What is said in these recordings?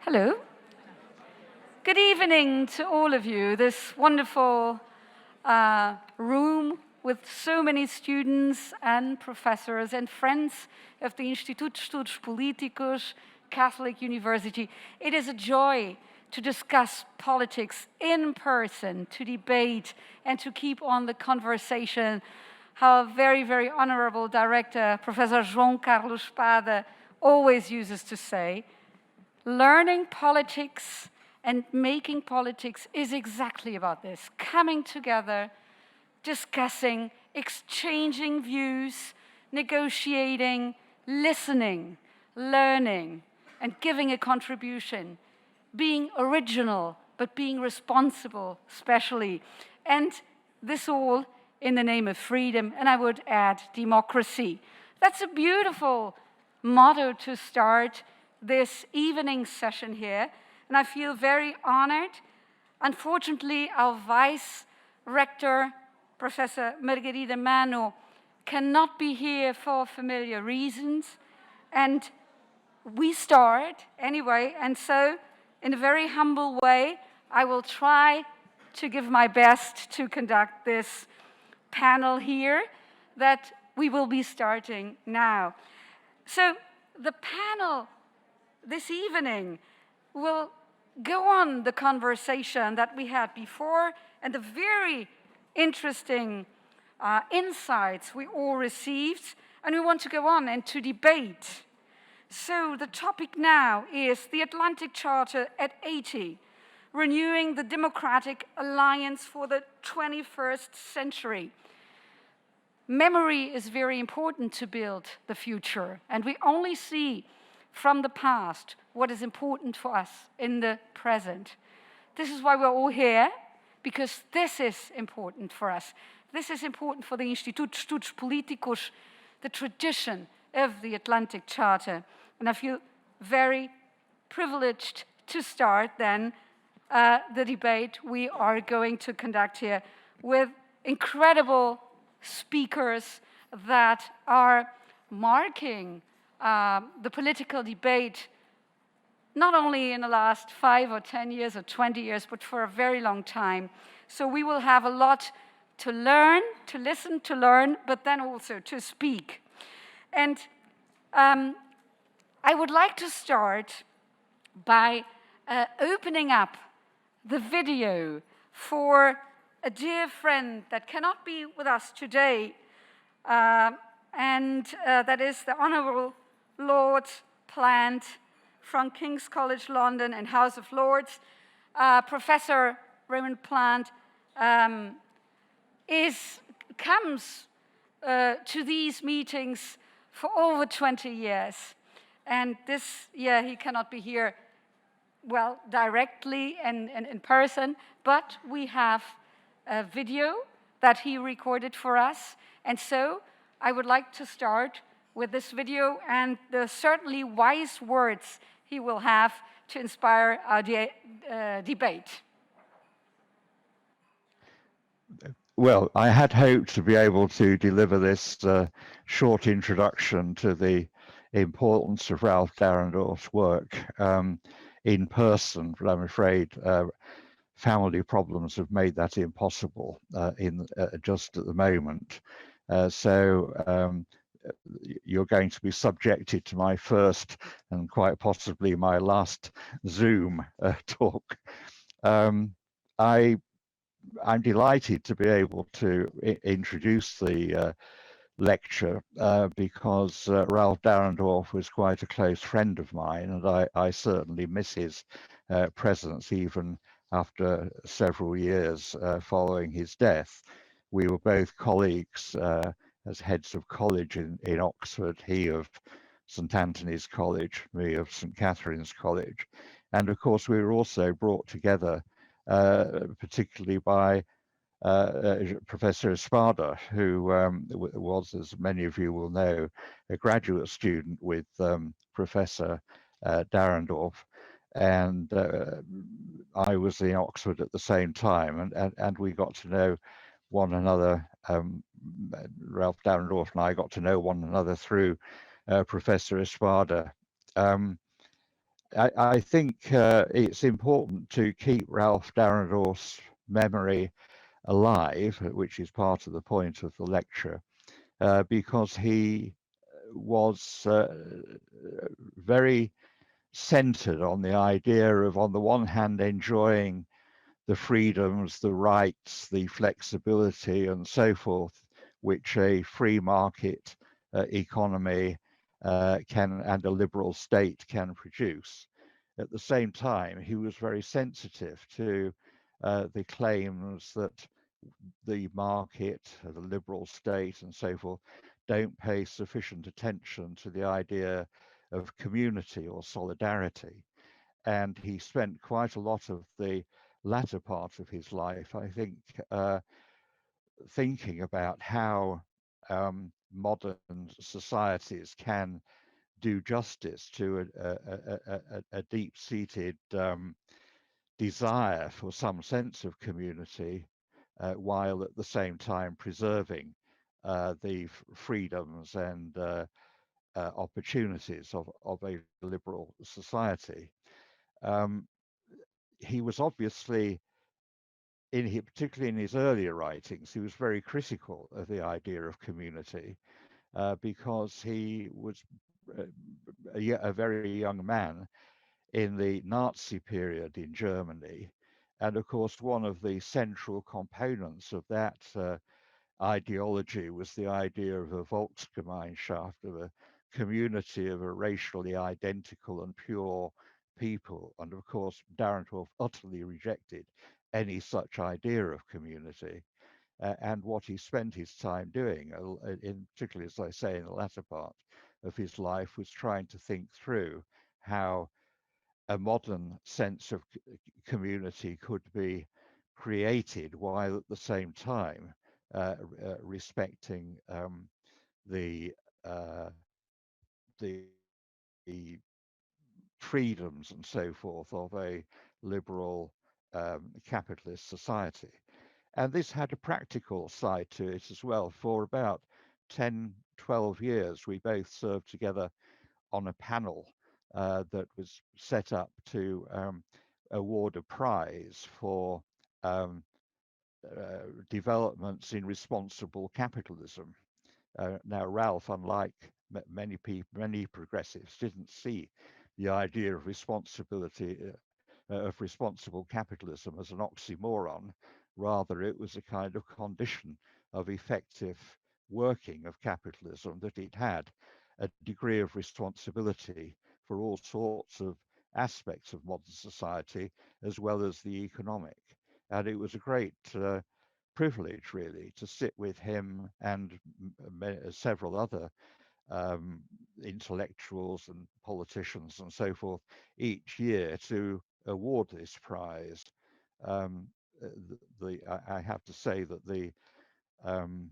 Hello. Good evening to all of you. This wonderful room with so many students and professors and friends of the Instituut Estudos Políticos Catholic University. It is a joy to discuss politics in person, to debate and to keep on the conversation. How very, very honorable director, Professor João Carlos Espada, always uses to say, learning politics and making politics is exactly about this. Coming together, discussing, exchanging views, negotiating, listening, learning, and giving a contribution. Being original, but being responsible, especially. And this all in the name of freedom, and I would add democracy. That's a beautiful motto to start this evening session here, and I feel very honored. Unfortunately, our Vice Rector, Professor Margarida Mano, cannot be here for familiar reasons, and we start anyway, and so in a very humble way, I will try to give my best to conduct this panel here that we will be starting now. So the panel this evening will go on the conversation that we had before and the very interesting insights we all received, and we want to go on and to debate. So the topic now is the Atlantic Charter at 80, renewing the democratic alliance for the 21st century. Memory is very important to build the future, and we only see from the past what is important for us in the present. This is why we're all here, because this is important for us. This is important for the Instituut Estudos Políticos, the tradition of the Atlantic Charter. And I feel very privileged to start then the debate we are going to conduct here with incredible speakers that are marking the political debate, not only in the last 5 or 10 years or 20 years, but for a very long time. So we will have a lot to learn, to listen, to learn, but then also to speak. And I would like to start by opening up the video for a dear friend that cannot be with us today, and that is the Honourable Lord Plant from King's College London and House of Lords. Professor Raymond Plant comes to these meetings for over 20 years. And this year he cannot be here, well, directly and in person, but we have a video that he recorded for us. And so I would like to start with this video and the certainly wise words he will have to inspire our debate. Well, I had hoped to be able to deliver this short introduction to the importance of Ralph Dahrendorf's work in person, but I'm afraid family problems have made that impossible just at the moment. So you're going to be subjected to my first and quite possibly my last Zoom talk. I'm delighted to be able to introduce the lecture because Ralph Dahrendorf was quite a close friend of mine, and I certainly miss his presence even after several years following his death. We were both colleagues as heads of college in Oxford, he of St Anthony's College, me of St Catherine's College. And of course, we were also brought together particularly by Professor Espada, who was, as many of you will know, a graduate student with Professor Dahrendorf. And I was in Oxford at the same time, and we got to know one another. Ralph Dahrendorf and I got to know one another through Professor Espada. I think it's important to keep Ralph Dahrendorf's memory alive, which is part of the point of the lecture, because he was very centered on the idea of, on the one hand, enjoying the freedoms, the rights, the flexibility, and so forth, which a free market economy and a liberal state can produce. At the same time, he was very sensitive to the claims that the market, the liberal state, and so forth, don't pay sufficient attention to the idea of community or solidarity. And he spent quite a lot of the latter part of his life, I think, thinking about how modern societies can do justice to a deep-seated desire for some sense of community, while at the same time preserving the freedoms and opportunities of a liberal society. Um, he was obviously, particularly in his earlier writings, he was very critical of the idea of community because he was a very young man in the Nazi period in Germany. And of course, one of the central components of that ideology was the idea of a Volksgemeinschaft, of a community of a racially identical and pure people. And of course, Dahrendorf utterly rejected any such idea of community. And what he spent his time doing, particularly, as I say, in the latter part of his life, was trying to think through how a modern sense of community could be created while at the same time respecting the uh, the freedoms and so forth of a liberal capitalist society. And this had a practical side to it as well. For about 10, 12 years, we both served together on a panel that was set up to award a prize for um, developments in responsible capitalism. Now, Ralph, unlike many people, many progressives, didn't see the idea of responsible capitalism as an oxymoron. Rather, it was a kind of condition of effective working of capitalism, that it had a degree of responsibility for all sorts of aspects of modern society, as well as the economic. And it was a great privilege, really, to sit with him and several other intellectuals and politicians and so forth each year to award this prize. Um, I have to say that um,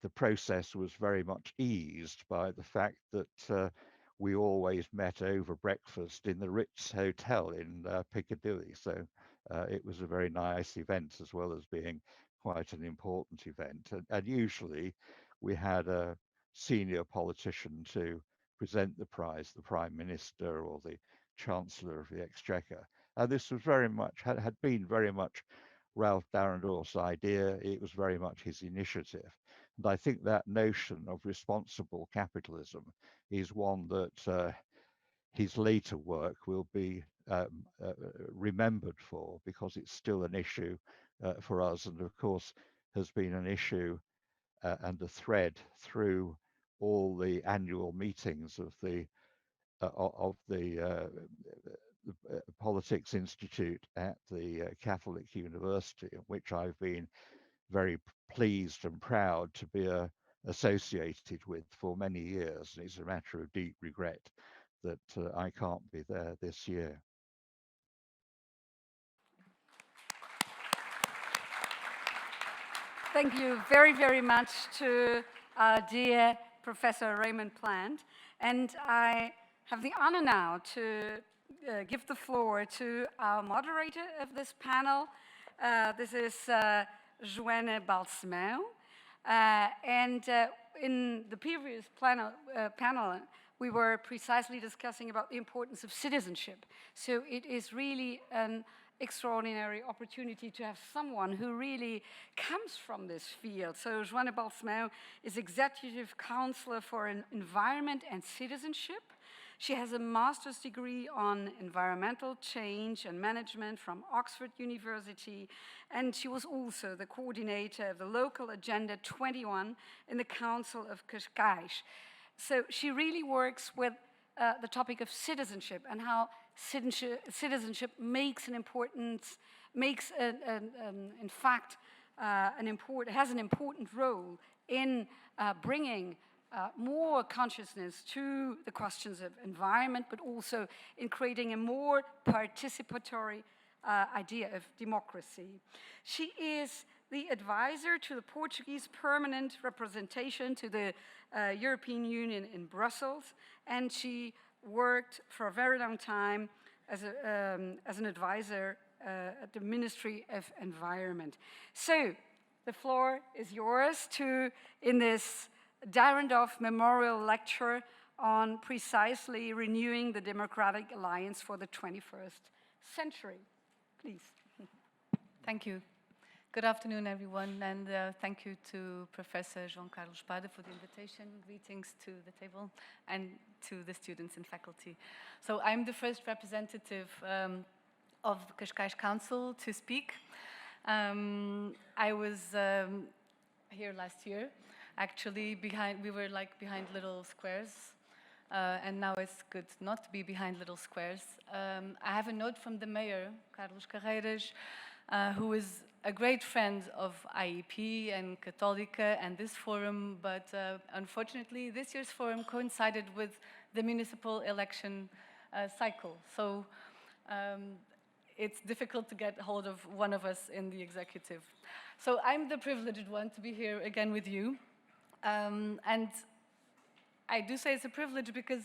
the process was very much eased by the fact that we always met over breakfast in the Ritz Hotel in Piccadilly. So it was a very nice event, as well as being quite an important event. And usually we had a senior politician to present the prize, the Prime Minister or the Chancellor of the Exchequer. And this was very much, had been very much Ralph Dahrendorf's idea. It was very much his initiative. And I think that notion of responsible capitalism is one that his later work will be remembered for, because it's still an issue for us, and of course has been an issue and a thread through all the annual meetings of the Politics Institute at the Catholic University, in which I've been very pleased and proud to be associated with for many years. And it's a matter of deep regret that I can't be there this year. Thank you very, very much to our dear Professor Raymond Plant. And I have the honor now to give the floor to our moderator of this panel. This is Joanne Balsemão. And in the previous panel, we were precisely discussing about the importance of citizenship. So it is really an extraordinary opportunity to have someone who really comes from this field. So Joanne Balsmau is Executive Counselor for Environment and Citizenship. She has a master's degree on environmental change and management from Oxford University, and she was also the coordinator of the local Agenda 21 in the Council of Cascais. So she really works with the topic of citizenship and how citizenship makes an importance, has an important role in bringing more consciousness to the questions of environment, but also in creating a more participatory idea of democracy. She is the advisor to the Portuguese permanent representation to the European Union in Brussels, and she worked for a very long time as an advisor at the Ministry of Environment. So the floor is yours in this Dahrendorf Memorial Lecture on precisely renewing the democratic alliance for the 21st century. Please. Thank you. Good afternoon, everyone, and thank you to Professor João Carlos Espada for the invitation. Greetings to the table and to the students and faculty. So I'm the first representative of the Cascais Council to speak. I was here last year. Actually, we were like behind little squares, and now it's good not to be behind little squares. I have a note from the mayor, Carlos Carreiras, who is a great friend of IEP and Católica and this forum, but unfortunately this year's forum coincided with the municipal election cycle. So it's difficult to get hold of one of us in the executive. So I'm the privileged one to be here again with you. And I do say it's a privilege because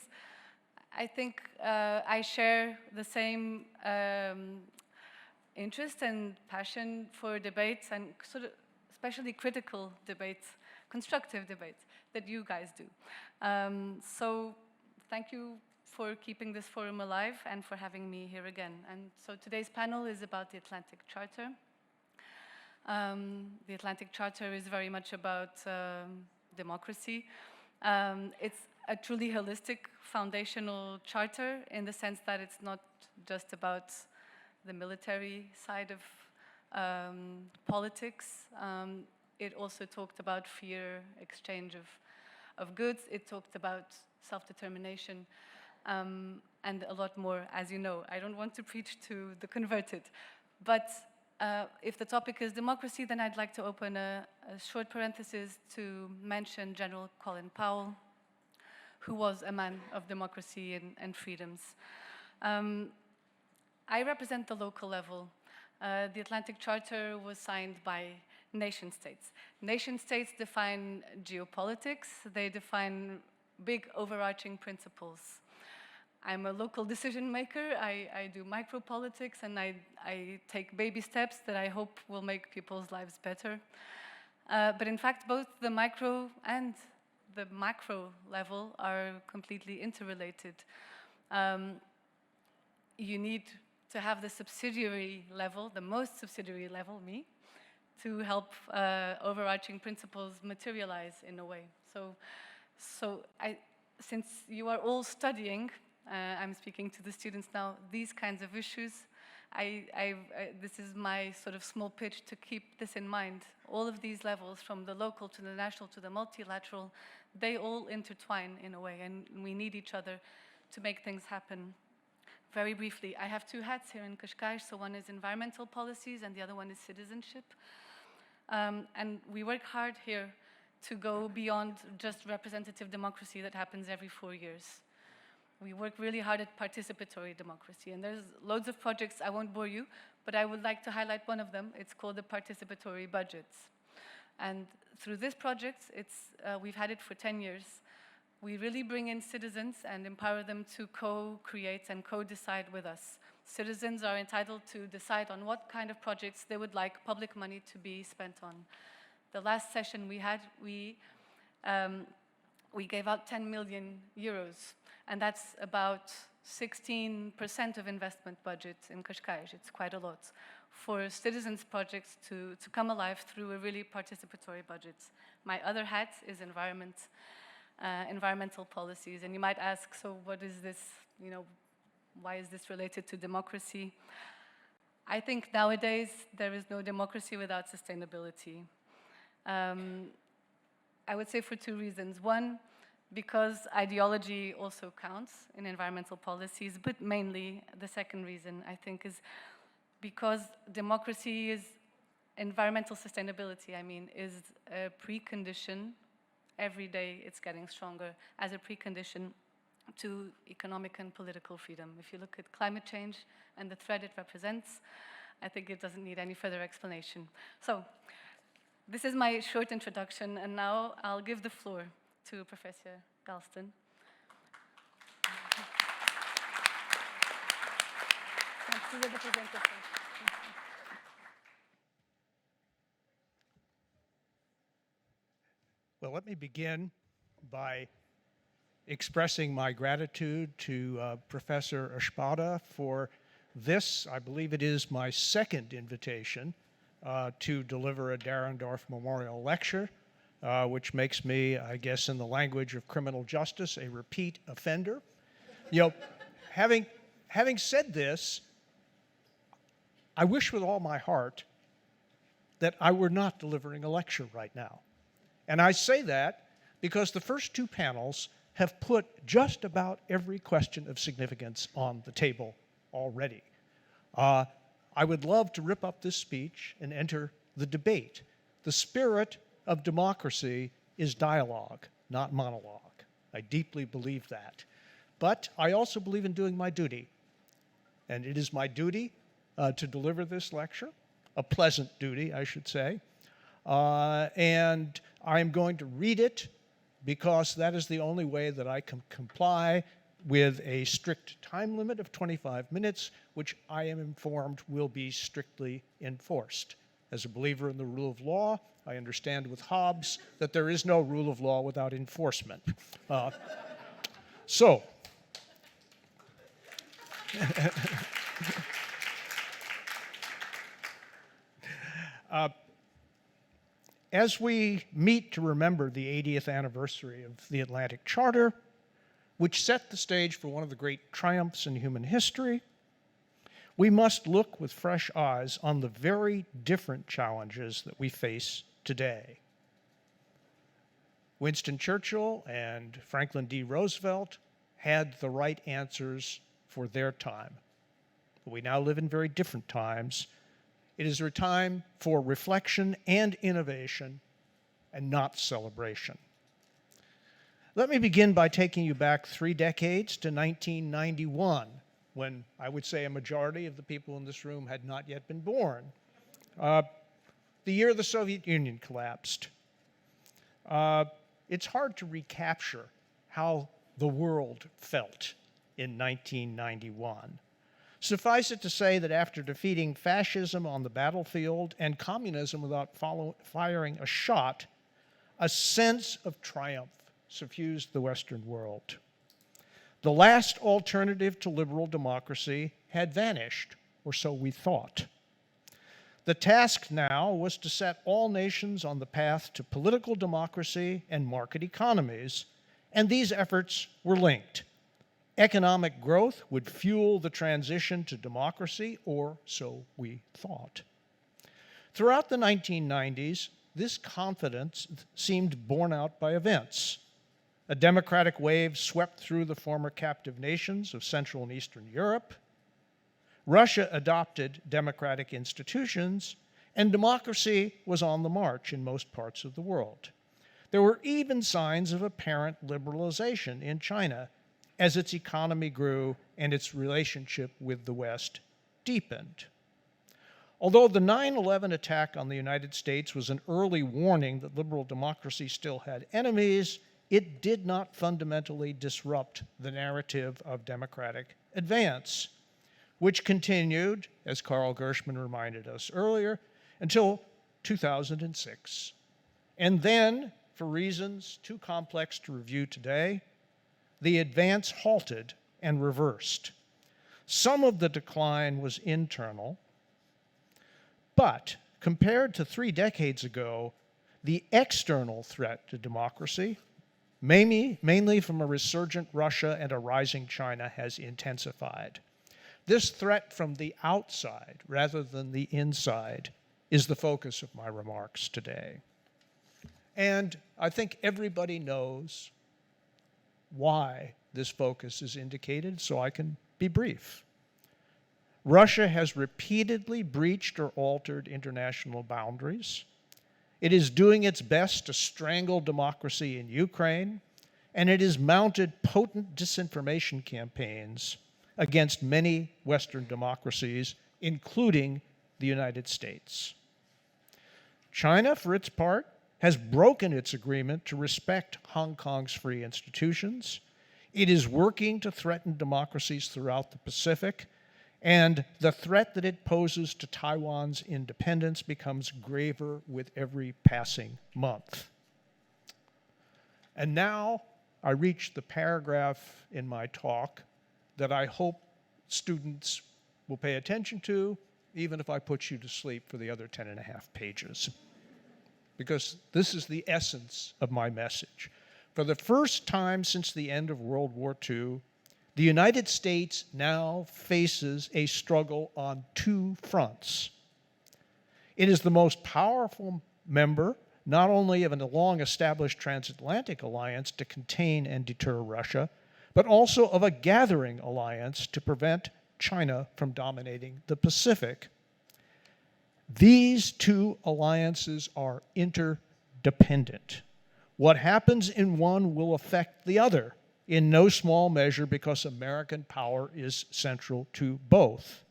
I think I share the same interest and passion for debates and sort of especially critical debates, constructive debates that you guys do. So thank you for keeping this forum alive and for having me here again. And so today's panel is about the Atlantic Charter. The Atlantic Charter is very much about democracy. It's a truly holistic foundational charter in the sense that it's not just about the military side of politics. It also talked about fair exchange of goods. It talked about self-determination and a lot more, as you know. I don't want to preach to the converted, but if the topic is democracy, then I'd like to open a short parenthesis to mention General Colin Powell, who was a man of democracy and freedoms. I represent the local level. The Atlantic Charter was signed by nation states. Nation states define geopolitics. They define big overarching principles. I'm a local decision maker. I do micropolitics, and I take baby steps that I hope will make people's lives better. But in fact, both the micro and the macro level are completely interrelated. You need to have the subsidiary level, the most subsidiary level, me, to help overarching principles materialize in a way. So since you are all studying, I'm speaking to the students now, these kinds of issues, this is my sort of small pitch to keep this in mind. All of these levels, from the local to the national to the multilateral, they all intertwine in a way, and we need each other to make things happen. Very briefly, I have two hats here in Cascais, so one is environmental policies and the other one is citizenship. And we work hard here to go beyond just representative democracy that happens every 4 years. We work really hard at participatory democracy, and there's loads of projects. I won't bore you, but I would like to highlight one of them. It's called the Participatory Budgets. And through this project, we've had it for 10 years. We really bring in citizens and empower them to co-create and co-decide with us. Citizens are entitled to decide on what kind of projects they would like public money to be spent on. The last session we had, we gave out 10 million euros. And that's about 16% of investment budget in Cascais. It's quite a lot for citizens' projects to come alive through a really participatory budget. My other hat is environmental policies. And you might ask, so what is this, why is this related to democracy? I think nowadays there is no democracy without sustainability. I would say for two reasons. One, because ideology also counts in environmental policies, but mainly the second reason, I think, is because democracy is, environmental sustainability, is a precondition, every day it's getting stronger, as a precondition to economic and political freedom. If you look at climate change and the threat it represents, I think it doesn't need any further explanation. So, this is my short introduction, and now I'll give the floor to Professor Galston. Well, let me begin by expressing my gratitude to Professor Espada for this. I believe it is my second invitation to deliver a Dahrendorf Memorial Lecture, which makes me, I guess in the language of criminal justice, a repeat offender. Having said this, I wish with all my heart that I were not delivering a lecture right now. And I say that because the first two panels have put just about every question of significance on the table already. I would love to rip up this speech and enter the debate. The spirit of democracy is dialogue, not monologue. I deeply believe that. But I also believe in doing my duty. And it is my duty to deliver this lecture, a pleasant duty, I should say. And I'm going to read it because that is the only way that I can comply with a strict time limit of 25 minutes, which I am informed will be strictly enforced. As a believer in the rule of law, I understand with Hobbes that there is no rule of law without enforcement. As we meet to remember the 80th anniversary of the Atlantic Charter, which set the stage for one of the great triumphs in human history, we must look with fresh eyes on the very different challenges that we face today. Winston Churchill and Franklin D. Roosevelt had the right answers for their time. But we now live in very different times. It is a time for reflection and innovation and not celebration. Let me begin by taking you back 3 decades to 1991, when I would say a majority of the people in this room had not yet been born. The year the Soviet Union collapsed. It's hard to recapture how the world felt in 1991. Suffice it to say that after defeating fascism on the battlefield and communism without firing a shot, a sense of triumph suffused the Western world. The last alternative to liberal democracy had vanished, or so we thought. The task now was to set all nations on the path to political democracy and market economies, and these efforts were linked. Economic growth would fuel the transition to democracy, or so we thought. Throughout the 1990s, this confidence seemed borne out by events. A democratic wave swept through the former captive nations of Central and Eastern Europe. Russia adopted democratic institutions, and democracy was on the march in most parts of the world. There were even signs of apparent liberalization in China as its economy grew and its relationship with the West deepened. Although the 9/11 attack on the United States was an early warning that liberal democracy still had enemies, it did not fundamentally disrupt the narrative of democratic advance, which continued, as Carl Gershman reminded us earlier, until 2006. And then, for reasons too complex to review today, the advance halted and reversed. Some of the decline was internal, but compared to 3 decades ago, the external threat to democracy, mainly from a resurgent Russia and a rising China, has intensified. This threat from the outside rather than the inside is the focus of my remarks today. And I think everybody knows why this focus is indicated, so I can be brief. Russia has repeatedly breached or altered international boundaries. It is doing its best to strangle democracy in Ukraine, and it has mounted potent disinformation campaigns against many Western democracies, including the United States. China, for its part, has broken its agreement to respect Hong Kong's free institutions. It is working to threaten democracies throughout the Pacific, and the threat that it poses to Taiwan's independence becomes graver with every passing month. And now I reach the paragraph in my talk that I hope students will pay attention to, even if I put you to sleep for the other 10.5 pages. Because this is the essence of my message. For the first time since the end of World War II, the United States now faces a struggle on 2 fronts. It is the most powerful member, not only of a long-established transatlantic alliance to contain and deter Russia, but also of a gathering alliance to prevent China from dominating the Pacific. These 2 alliances are interdependent. What happens in one will affect the other, in no small measure because American power is central to both.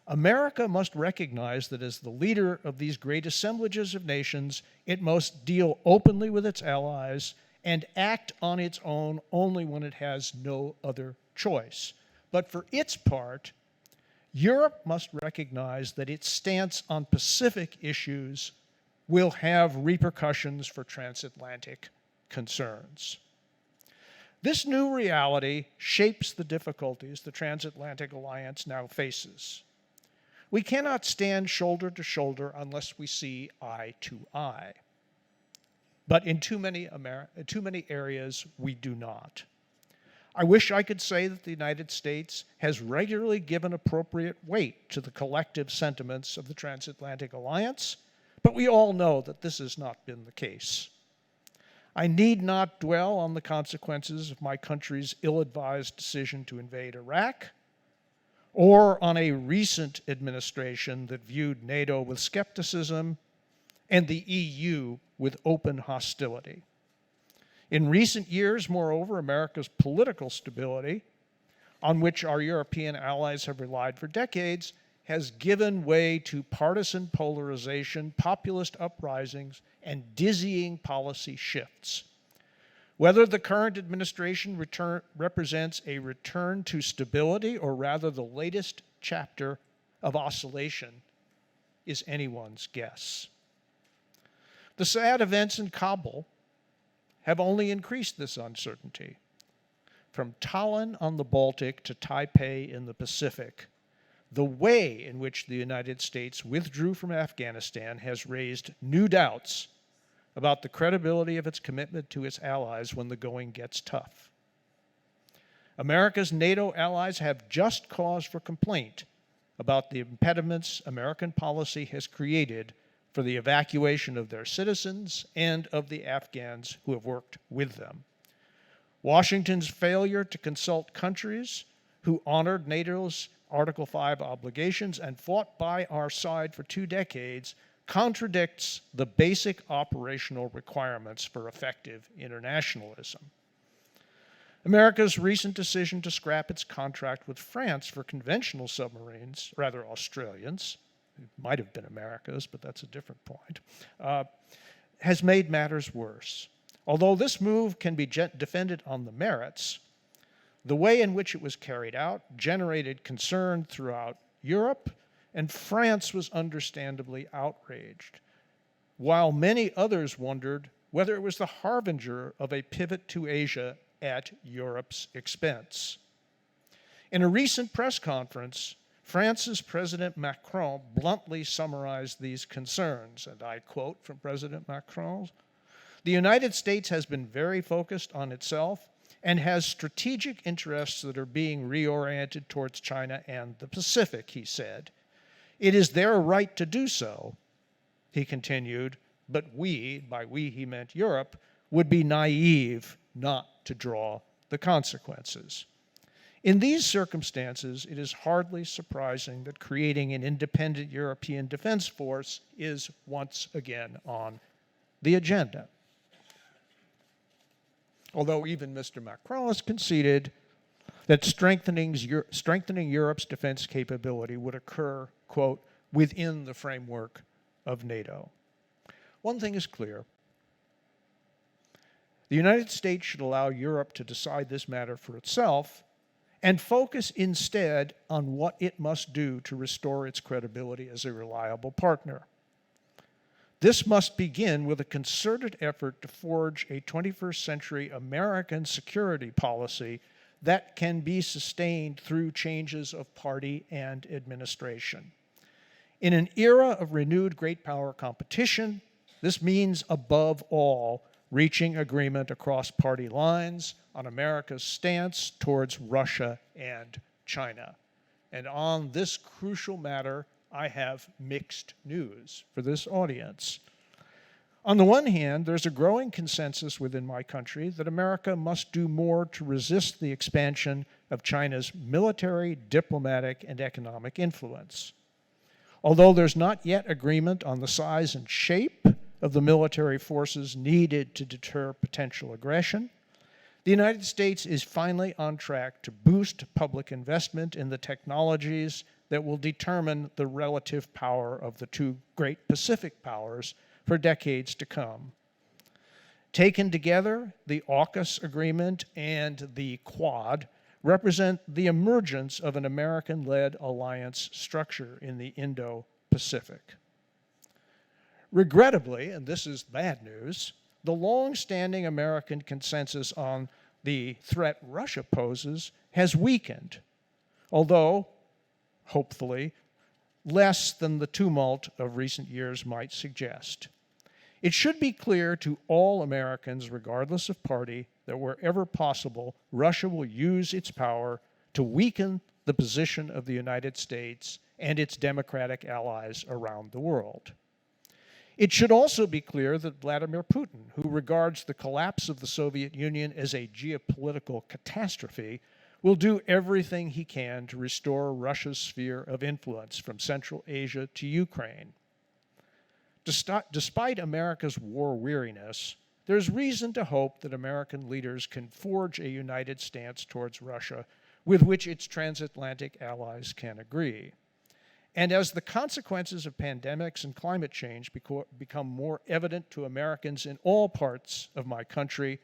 America must recognize that as the leader of these great assemblages of nations, it must deal openly with its allies and act on its own only when it has no other choice. But for its part, Europe must recognize that its stance on Pacific issues will have repercussions for transatlantic concerns. This new reality shapes the difficulties the transatlantic alliance now faces. We cannot stand shoulder to shoulder unless we see eye to eye. But in too many areas, we do not. I wish I could say that the United States has regularly given appropriate weight to the collective sentiments of the transatlantic alliance, but we all know that this has not been the case. I need not dwell on the consequences of my country's ill-advised decision to invade Iraq, or on a recent administration that viewed NATO with skepticism and the EU with open hostility. In recent years, moreover, America's political stability, on which our European allies have relied for decades, has given way to partisan polarization, populist uprisings, and dizzying policy shifts. Whether the current administration represents a return to stability or rather the latest chapter of oscillation is anyone's guess. The sad events in Kabul have only increased this uncertainty. From Tallinn on the Baltic to Taipei in the Pacific, the way in which the United States withdrew from Afghanistan has raised new doubts about the credibility of its commitment to its allies when the going gets tough. America's NATO allies have just cause for complaint about the impediments American policy has created for the evacuation of their citizens and of the Afghans who have worked with them. Washington's failure to consult countries who honored NATO's Article 5 obligations and fought by our side for 2 decades contradicts the basic operational requirements for effective internationalism. America's recent decision to scrap its contract with France for conventional submarines, rather Australians, it might have been America's, but that's a different point, has made matters worse. Although this move can be defended on the merits, the way in which it was carried out generated concern throughout Europe, and France was understandably outraged, while many others wondered whether it was the harbinger of a pivot to Asia at Europe's expense. In a recent press conference, France's President Macron bluntly summarized these concerns, and I quote from President Macron, "The United States has been very focused on itself and has strategic interests that are being reoriented towards China and the Pacific," he said. "It is their right to do so," he continued, "but we," by we he meant Europe, "would be naive not to draw the consequences." In these circumstances, it is hardly surprising that creating an independent European defense force is once again on the agenda. Although even Mr. Macron has conceded that strengthening Europe's defense capability would occur, quote, "within the framework of NATO." One thing is clear. The United States should allow Europe to decide this matter for itself and focus instead on what it must do to restore its credibility as a reliable partner. This must begin with a concerted effort to forge a 21st century American security policy that can be sustained through changes of party and administration. In an era of renewed great power competition, this means, above all, reaching agreement across party lines on America's stance towards Russia and China. And on this crucial matter, I have mixed news for this audience. On the one hand, there's a growing consensus within my country that America must do more to resist the expansion of China's military, diplomatic, and economic influence. Although there's not yet agreement on the size and shape of the military forces needed to deter potential aggression, the United States is finally on track to boost public investment in the technologies that will determine the relative power of the two great Pacific powers for decades to come. Taken together, the AUKUS agreement and the Quad represent the emergence of an American-led alliance structure in the Indo-Pacific. Regrettably, and this is bad news, the long-standing American consensus on the threat Russia poses has weakened, although, hopefully, less than the tumult of recent years might suggest. It should be clear to all Americans, regardless of party, that wherever possible, Russia will use its power to weaken the position of the United States and its democratic allies around the world. It should also be clear that Vladimir Putin, who regards the collapse of the Soviet Union as a geopolitical catastrophe, will do everything he can to restore Russia's sphere of influence from Central Asia to Ukraine. Despite America's war weariness, there's reason to hope that American leaders can forge a united stance towards Russia with which its transatlantic allies can agree. And as the consequences of pandemics and climate change become more evident to Americans in all parts of my country,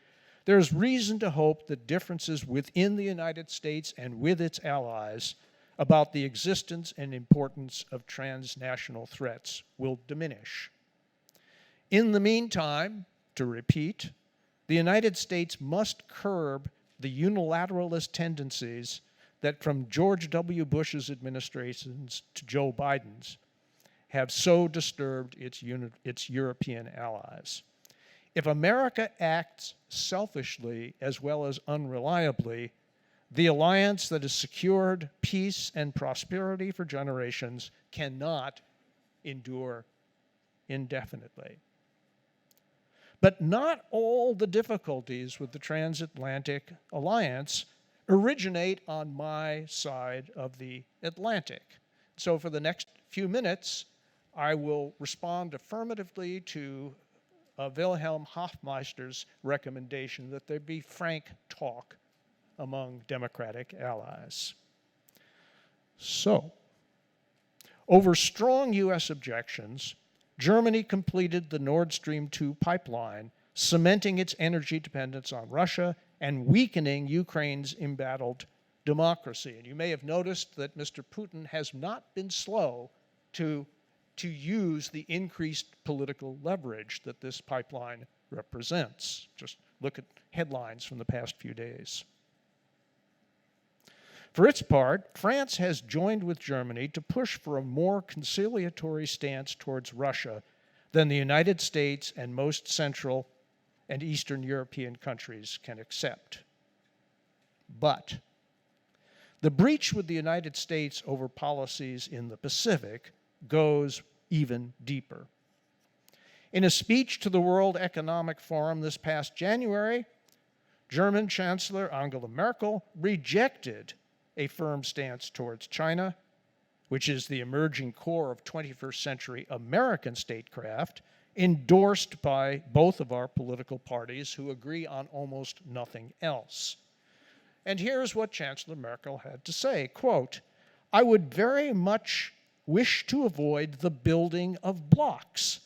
there's reason to hope that differences within the United States and with its allies about the existence and importance of transnational threats will diminish. In the meantime, to repeat, the United States must curb the unilateralist tendencies that from George W. Bush's administrations to Joe Biden's have so disturbed its European allies. If America acts selfishly as well as unreliably, the alliance that has secured peace and prosperity for generations cannot endure indefinitely. But not all the difficulties with the transatlantic alliance originate on my side of the Atlantic. So for the next few minutes, I will respond affirmatively to Wilhelm Hofmeister's recommendation that there be frank talk among democratic allies. So, over strong U.S. objections, Germany completed the Nord Stream 2 pipeline, cementing its energy dependence on Russia and weakening Ukraine's embattled democracy. And you may have noticed that Mr. Putin has not been slow to use the increased political leverage that this pipeline represents. Just Look at headlines from the past few days. For its part, France has joined with Germany to push for a more conciliatory stance towards Russia than the United States and most Central and Eastern European countries can accept. But the breach with the United States over policies in the Pacific goes even deeper. In a speech to the World Economic Forum this past January, German Chancellor Angela Merkel rejected a firm stance towards China, which is the emerging core of 21st century American statecraft, endorsed by both of our political parties who agree on almost nothing else. And here's what Chancellor Merkel had to say, quote, "I would very much wish to avoid the building of blocks.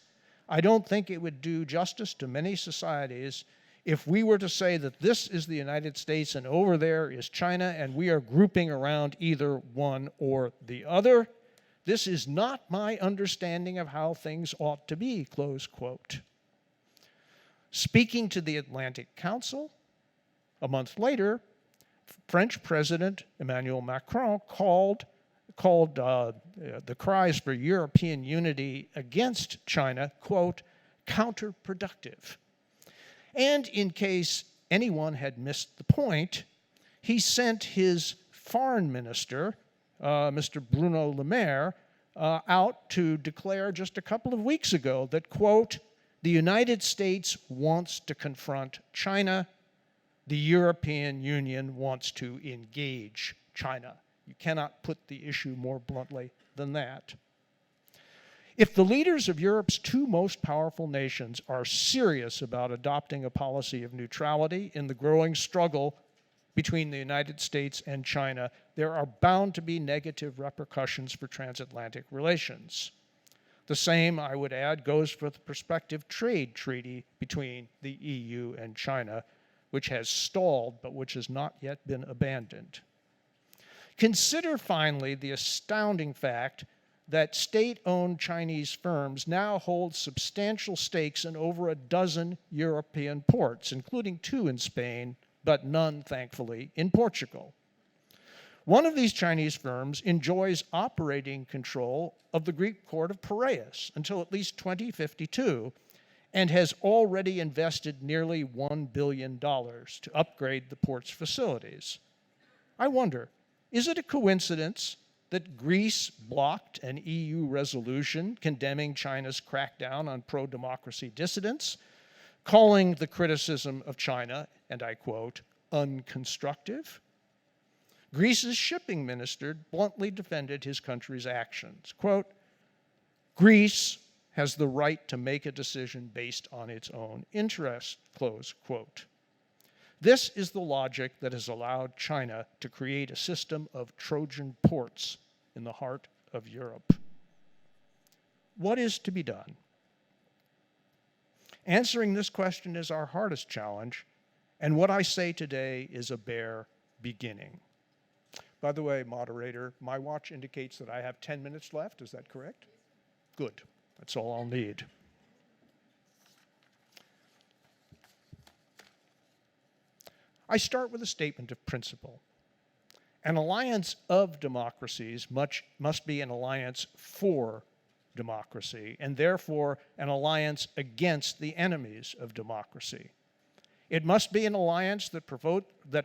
I don't think it would do justice to many societies if we were to say that this is the United States and over there is China and we are grouping around either one or the other. This is not my understanding of how things ought to be," close quote. Speaking to the Atlantic Council, a month later, French President Emmanuel Macron called the cries for European unity against China, quote, "counterproductive." And in case anyone had missed the point, he sent his foreign minister, Mr. Bruno Le Maire, out to declare just a couple of weeks ago that, quote, "the United States wants to confront China. The European Union wants to engage China." You cannot put the issue more bluntly than that. If the leaders of Europe's two most powerful nations are serious about adopting a policy of neutrality in the growing struggle between the United States and China, there are bound to be negative repercussions for transatlantic relations. The same, I would add, goes for the prospective trade treaty between the EU and China, which has stalled but which has not yet been abandoned. Consider finally the astounding fact that state-owned Chinese firms now hold substantial stakes in over a dozen European ports, including 2 in Spain, but none, thankfully, in Portugal. One of these Chinese firms enjoys operating control of the Greek port of Piraeus until at least 2052 and has already invested nearly $1 billion to upgrade the port's facilities. I wonder, is it a coincidence that Greece blocked an EU resolution condemning China's crackdown on pro-democracy dissidents, calling the criticism of China, and I quote, "unconstructive"? Greece's shipping minister bluntly defended his country's actions. Quote, "Greece has the right to make a decision based on its own interests," close quote. This is the logic that has allowed China to create a system of Trojan ports in the heart of Europe. What is to be done? Answering this question is our hardest challenge, and what I say today is a bare beginning. By the way, moderator, my watch indicates that I have 10 minutes left. Is that correct? Good. That's all I'll need. I start with a statement of principle. An alliance of democracies must be an alliance for democracy, and therefore an alliance against the enemies of democracy. It must be an alliance that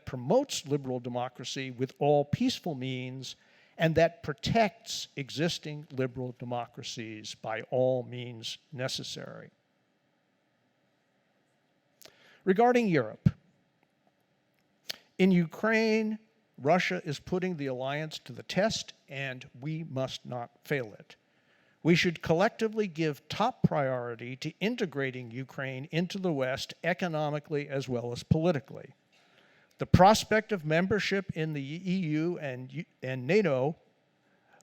promotes liberal democracy with all peaceful means and that protects existing liberal democracies by all means necessary. Regarding Europe, in Ukraine, Russia is putting the alliance to the test, and we must not fail it. We should collectively give top priority to integrating Ukraine into the West economically as well as politically. The prospect of membership in the EU and NATO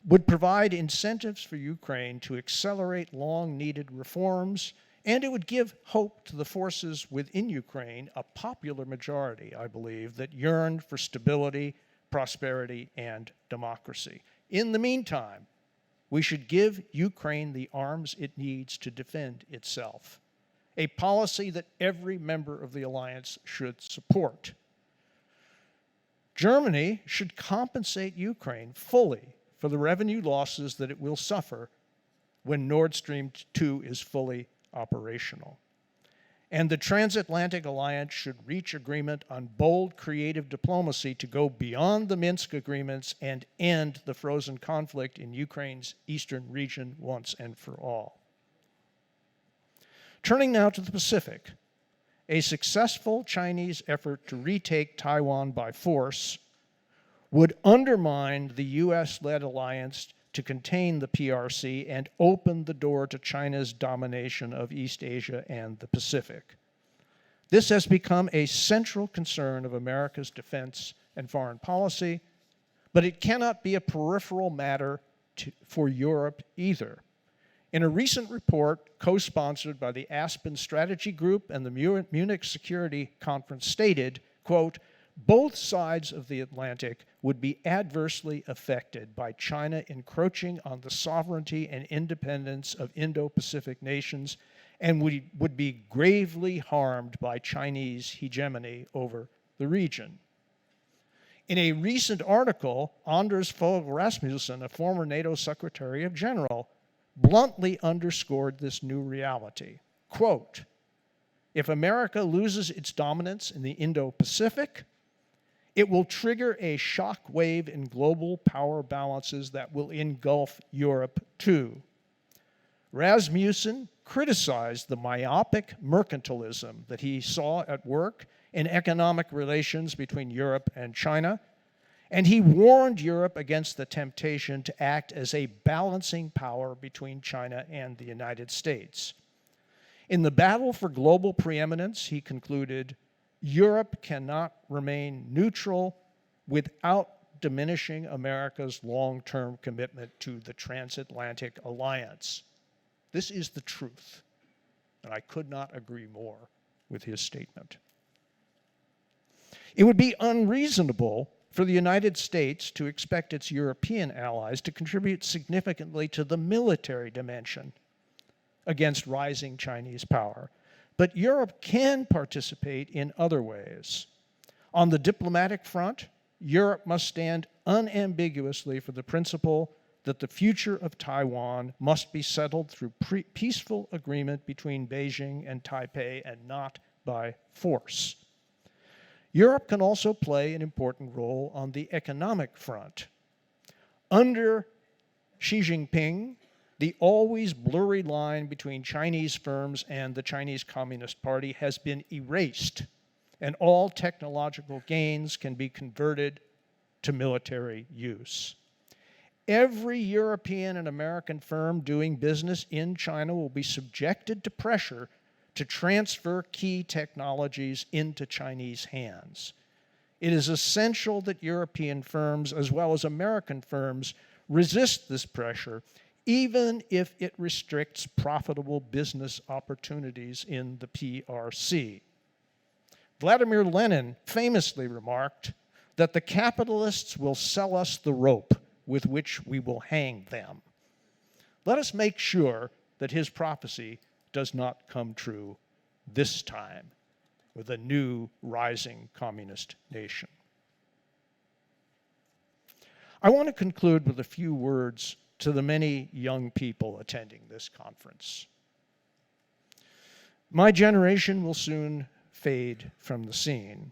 would provide incentives for Ukraine to accelerate long-needed reforms, and it would give hope to the forces within Ukraine, a popular majority, I believe, that yearn for stability, prosperity, and democracy. In the meantime, we should give Ukraine the arms it needs to defend itself. a policy that every member of the alliance should support. Germany should compensate Ukraine fully for the revenue losses that it will suffer when Nord Stream 2 is fully operational. And the transatlantic alliance should reach agreement on bold, creative diplomacy to go beyond the Minsk agreements and end the frozen conflict in Ukraine's eastern region once and for all. Turning now to the Pacific, a successful Chinese effort to retake Taiwan by force would undermine the US-led alliance to contain the PRC and open the door to China's domination of East Asia and the Pacific. This has become a central concern of America's defense and foreign policy, but it cannot be a peripheral matter for Europe either. In a recent report co-sponsored by the Aspen Strategy Group and the Munich Security Conference stated, quote, both sides of the Atlantic would be adversely affected by China encroaching on the sovereignty and independence of Indo-Pacific nations and would be gravely harmed by Chinese hegemony over the region. In a recent article, Anders Fogh Rasmussen, a former NATO Secretary General, bluntly underscored this new reality. Quote, if America loses its dominance in the Indo-Pacific, it will trigger a shock wave in global power balances that will engulf Europe too. Rasmussen criticized the myopic mercantilism that he saw at work in economic relations between Europe and China, and he warned Europe against the temptation to act as a balancing power between China and the United States. In the battle for global preeminence, he concluded, Europe cannot remain neutral without diminishing America's long-term commitment to the transatlantic alliance. This is the truth, and I could not agree more with his statement. It would be unreasonable for the United States to expect its European allies to contribute significantly to the military dimension against rising Chinese power. But Europe can participate in other ways. On the diplomatic front, Europe must stand unambiguously for the principle that the future of Taiwan must be settled through peaceful agreement between Beijing and Taipei and not by force. Europe can also play an important role on the economic front. Under Xi Jinping, the always blurry line between Chinese firms and the Chinese Communist Party has been erased, and all technological gains can be converted to military use. Every European and American firm doing business in China will be subjected to pressure to transfer key technologies into Chinese hands. It is essential that European firms, as well as American firms, resist this pressure, even if it restricts profitable business opportunities in the PRC. Vladimir Lenin famously remarked that the capitalists will sell us the rope with which we will hang them. Let us make sure that his prophecy does not come true this time with a new rising communist nation. I want to conclude with a few words to the many young people attending this conference. My generation will soon fade from the scene.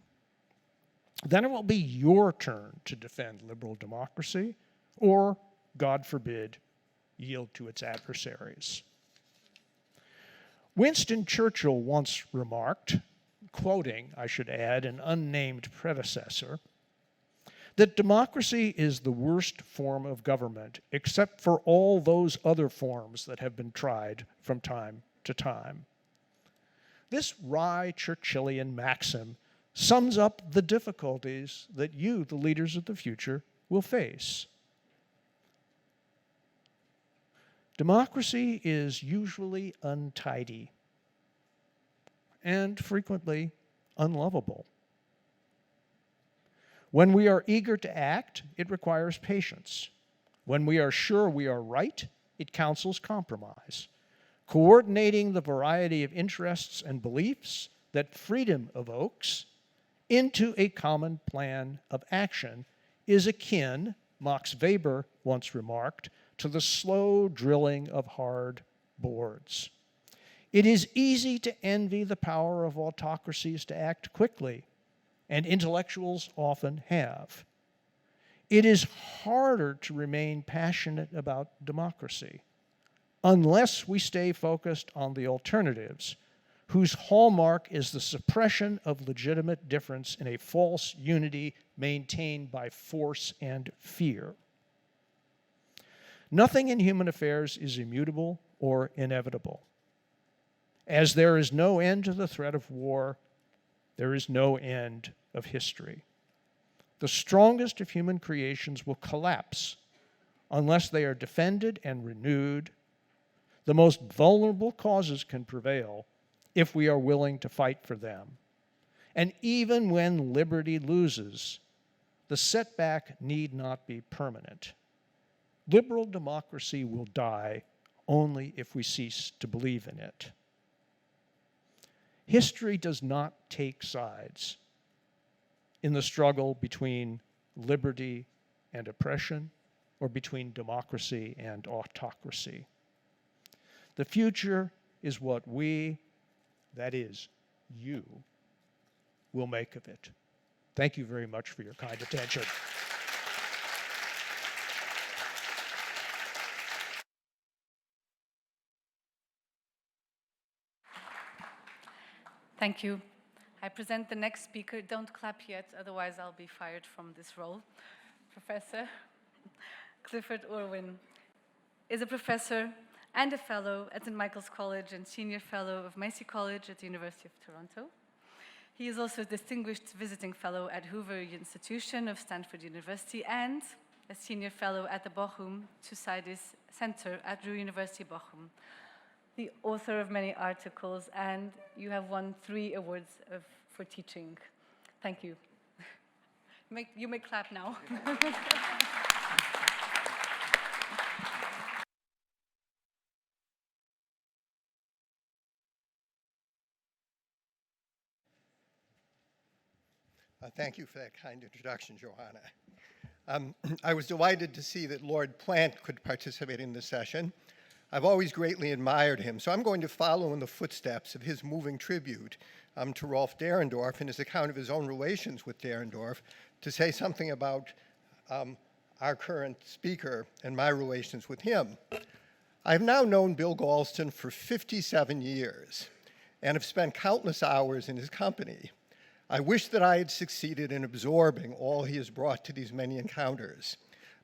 Then it will be your turn to defend liberal democracy or, God forbid, yield to its adversaries. Winston Churchill once remarked, quoting, I should add, an unnamed predecessor, that democracy is the worst form of government except for all those other forms that have been tried from time to time. This wry Churchillian maxim sums up the difficulties that you, the leaders of the future, will face. Democracy is usually untidy and frequently unlovable. When we are eager to act, it requires patience. When we are sure we are right, it counsels compromise. coordinating the variety of interests and beliefs that freedom evokes into a common plan of action is akin, Max Weber once remarked, to the slow drilling of hard boards. It is easy to envy the power of autocracies to act quickly, and intellectuals often have. It is harder to remain passionate about democracy unless we stay focused on the alternatives, whose hallmark is the suppression of legitimate difference in a false unity maintained by force and fear. Nothing in human affairs is immutable or inevitable. As there is no end to the threat of war, there is no end of history. The strongest of human creations will collapse unless they are defended and renewed. The most vulnerable causes can prevail if we are willing to fight for them. And even when liberty loses, the setback need not be permanent. Liberal democracy will die only if we cease to believe in it. History does not take sides in the struggle between liberty and oppression, or between democracy and autocracy. The future is what we, that is, you, will make of it. Thank you very much for your kind attention. Thank you. I present the next speaker. Don't clap yet, otherwise I'll be fired from this role. Professor Clifford Irwin is a professor and a fellow at St. Michael's College and senior fellow of Massey College at the University of Toronto. He is also a distinguished visiting fellow at Hoover Institution of Stanford University and a senior fellow at the Bochum Thucydides Center at Ruhr University Bochum, the author of many articles, and you have won 3 awards for teaching. Thank you. You may clap now. Thank you for that kind introduction, Johanna. I was delighted to see that Lord Plant could participate in this session. I've always greatly admired him, so I'm going to follow in the footsteps of his moving tribute to Rolf Dahrendorf and his account of his own relations with Dahrendorf to say something about our current speaker and my relations with him. I've now known Bill Galston for 57 years and have spent countless hours in his company. I wish that I had succeeded in absorbing all he has brought to these many encounters,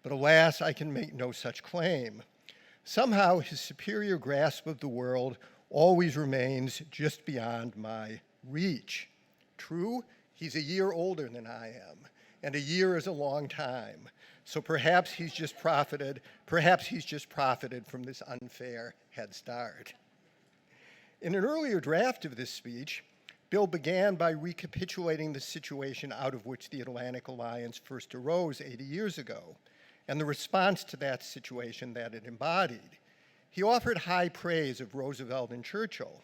but alas, I can make no such claim. Somehow, his superior grasp of the world always remains just beyond my reach. True, he's a year older than I am, and a year is a long time, so perhaps he's just profited from this unfair head start. In an earlier draft of this speech, Bill began by recapitulating the situation out of which the Atlantic Alliance first arose 80 years ago, and the response to that situation that it embodied. He offered high praise of Roosevelt and Churchill.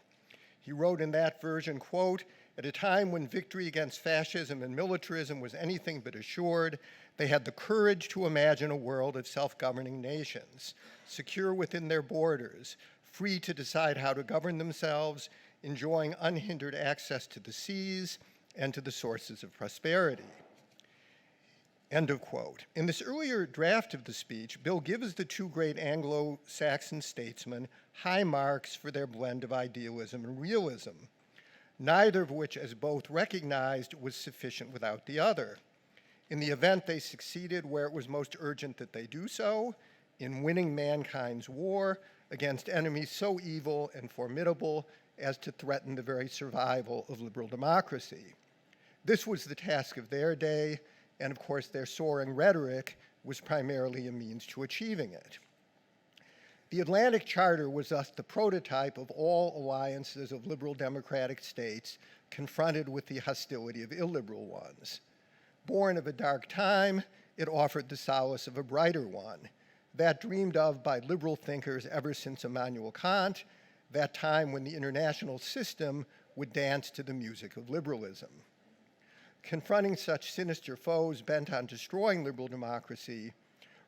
He wrote in that version, quote, "At a time when victory against fascism and militarism was anything but assured, they had the courage to imagine a world of self-governing nations, secure within their borders, free to decide how to govern themselves, enjoying unhindered access to the seas and to the sources of prosperity." End of quote. In this earlier draft of the speech, Bill gives the 2 great Anglo-Saxon statesmen high marks for their blend of idealism and realism, neither of which, as both recognized, was sufficient without the other. In the event, they succeeded where it was most urgent that they do so, in winning mankind's war against enemies so evil and formidable as to threaten the very survival of liberal democracy. This was the task of their day, and of course their soaring rhetoric was primarily a means to achieving it. The Atlantic Charter was thus the prototype of all alliances of liberal democratic states confronted with the hostility of illiberal ones. Born of a dark time, it offered the solace of a brighter one, that dreamed of by liberal thinkers ever since Immanuel Kant, that time when the international system would dance to the music of liberalism. Confronting such sinister foes bent on destroying liberal democracy,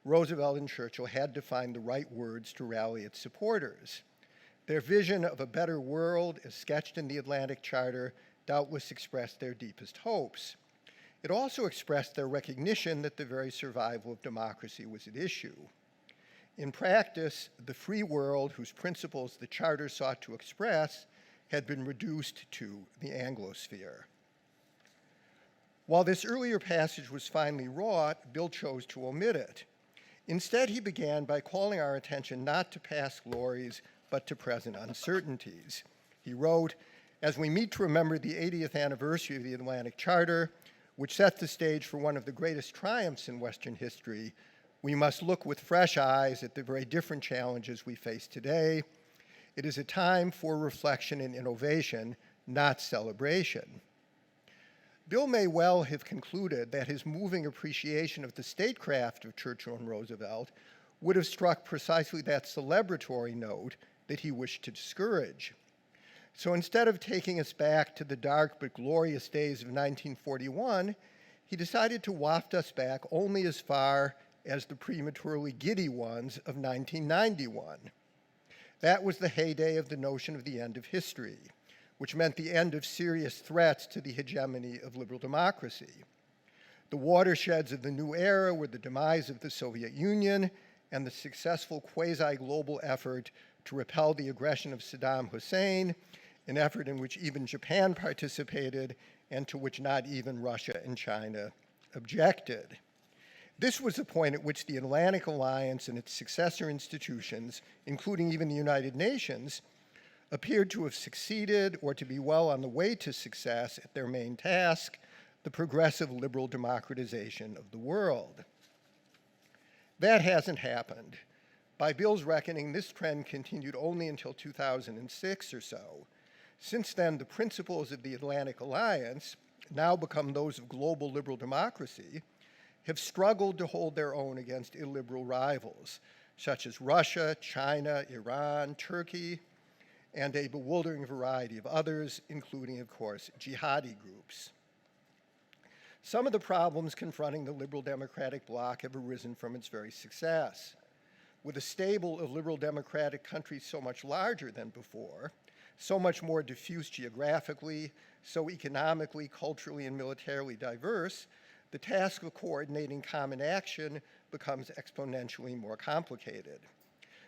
Roosevelt and Churchill had to find the right words to rally its supporters. Their vision of a better world, as sketched in the Atlantic Charter, doubtless expressed their deepest hopes. It also expressed their recognition that the very survival of democracy was at issue. In practice, the free world whose principles the Charter sought to express had been reduced to the Anglosphere. While this earlier passage was finely wrought, Bill chose to omit it. Instead, he began by calling our attention not to past glories, but to present uncertainties. He wrote, "As we meet to remember the 80th anniversary of the Atlantic Charter, which set the stage for one of the greatest triumphs in Western history, we must look with fresh eyes at the very different challenges we face today. It is a time for reflection and innovation, not celebration." Bill may well have concluded that his moving appreciation of the statecraft of Churchill and Roosevelt would have struck precisely that celebratory note that he wished to discourage. So instead of taking us back to the dark but glorious days of 1941, he decided to waft us back only as far as the prematurely giddy ones of 1991. That was the heyday of the notion of the end of history, which meant the end of serious threats to the hegemony of liberal democracy. The watersheds of the new era were the demise of the Soviet Union and the successful quasi-global effort to repel the aggression of Saddam Hussein, an effort in which even Japan participated and to which not even Russia and China objected. This was the point at which the Atlantic Alliance and its successor institutions, including even the United Nations, appeared to have succeeded or to be well on the way to success at their main task, the progressive liberal democratization of the world. That hasn't happened. By Bill's reckoning, this trend continued only until 2006 or so. Since then, the principles of the Atlantic Alliance, now become those of global liberal democracy, have struggled to hold their own against illiberal rivals, such as Russia, China, Iran, Turkey, and a bewildering variety of others, including, of course, jihadi groups. Some of the problems confronting the liberal democratic bloc have arisen from its very success. With a stable of liberal democratic countries so much larger than before, so much more diffuse geographically, so economically, culturally, and militarily diverse, the task of coordinating common action becomes exponentially more complicated.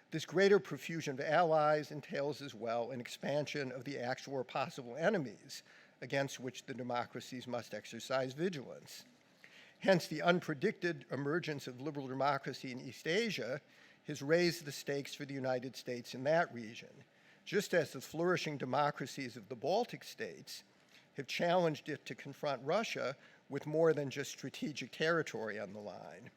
This greater profusion of allies entails as well an expansion of the actual or possible enemies against which the democracies must exercise vigilance. Hence, the unpredicted emergence of liberal democracy in East Asia has raised the stakes for the United States in that region, just as the flourishing democracies of the Baltic states have challenged it to confront Russia with more than just strategic territory on the line.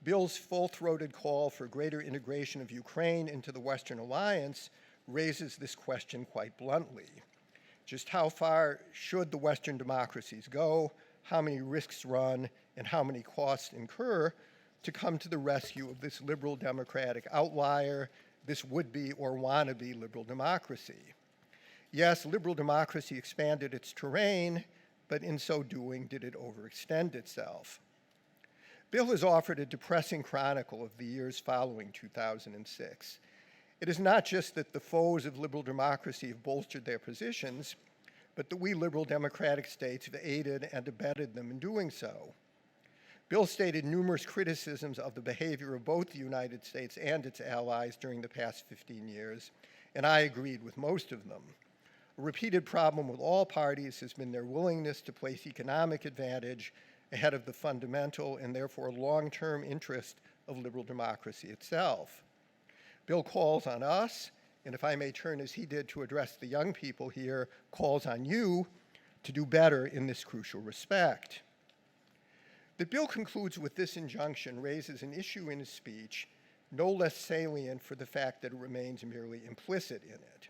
Bill's full-throated call for greater integration of Ukraine into the Western Alliance raises this question quite bluntly. Just how far should the Western democracies go, how many risks run, and how many costs incur to come to the rescue of this liberal democratic outlier, this would-be or wannabe liberal democracy? Yes, liberal democracy expanded its terrain, but in so doing, did it overextend itself? Bill has offered a depressing chronicle of the years following 2006. It is not just that the foes of liberal democracy have bolstered their positions, but that we liberal democratic states have aided and abetted them in doing so. Bill stated numerous criticisms of the behavior of both the United States and its allies during the past 15 years, and I agreed with most of them. A repeated problem with all parties has been their willingness to place economic advantage ahead of the fundamental and therefore long-term interest of liberal democracy itself. Bill calls on us, and if I may turn as he did to address the young people here, calls on you to do better in this crucial respect. The bill concludes with this injunction raises an issue in his speech no less salient for the fact that it remains merely implicit in it.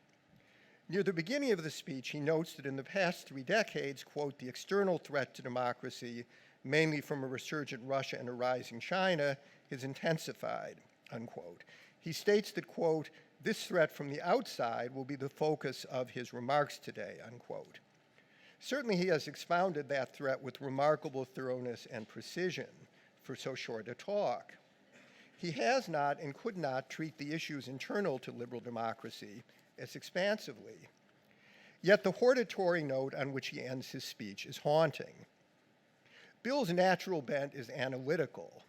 Near the beginning of the speech, he notes that in the past 3 decades, quote, the external threat to democracy, mainly from a resurgent Russia and a rising China, has intensified, unquote. He states that, quote, This threat from the outside will be the focus of his remarks today, unquote. Certainly he has expounded that threat with remarkable thoroughness and precision for so short a talk. He has not and could not treat the issues internal to liberal democracy as expansively. Yet the hortatory note on which he ends his speech is haunting. Bill's natural bent is analytical,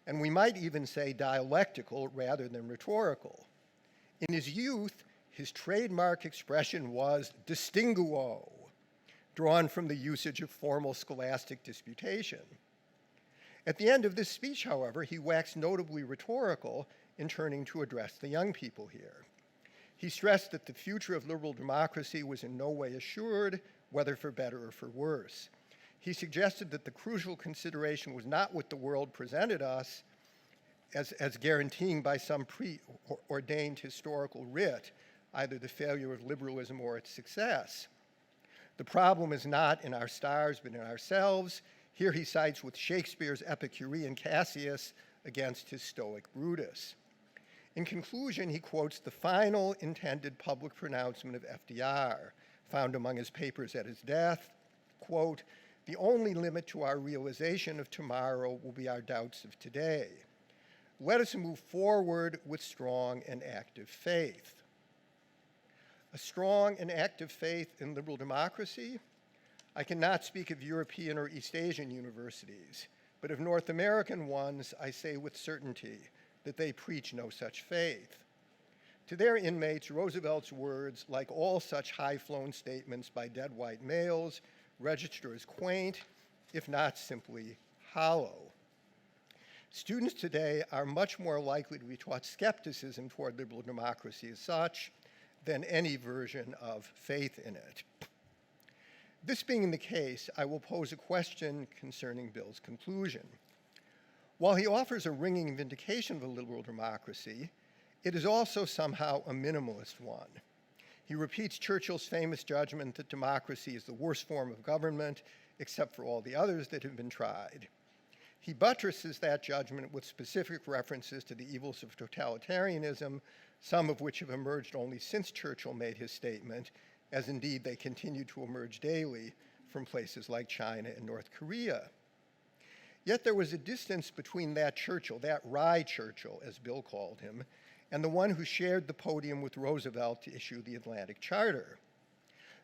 and we might even say dialectical rather than rhetorical. In his youth, his trademark expression was distinguo, drawn from the usage of formal scholastic disputation. At the end of this speech, however, he waxed notably rhetorical in turning to address the young people here. He stressed that the future of liberal democracy was in no way assured, whether for better or for worse. He suggested that the crucial consideration was not what the world presented us as guaranteeing by some preordained historical writ either the failure of liberalism or its success. The problem is not in our stars, but in ourselves. Here he cites with Shakespeare's Epicurean Cassius against his Stoic Brutus. In conclusion, he quotes the final intended public pronouncement of FDR, found among his papers at his death, quote, "The only limit to our realization of tomorrow will be our doubts of today. Let us move forward with strong and active faith." A strong and active faith in liberal democracy? I cannot speak of European or East Asian universities, but of North American ones, I say with certainty that they preach no such faith. To their inmates, Roosevelt's words, like all such high-flown statements by dead white males, register as quaint, if not simply hollow. Students today are much more likely to be taught skepticism toward liberal democracy as such than any version of faith in it. This being the case, I will pose a question concerning Bill's conclusion. While he offers a ringing vindication of a liberal democracy, it is also somehow a minimalist one. He repeats Churchill's famous judgment that democracy is the worst form of government, except for all the others that have been tried. He buttresses that judgment with specific references to the evils of totalitarianism, some of which have emerged only since Churchill made his statement, as indeed they continue to emerge daily from places like China and North Korea. Yet there was a distance between that Churchill, that wry Churchill, as Bill called him, and the one who shared the podium with Roosevelt to issue the Atlantic Charter.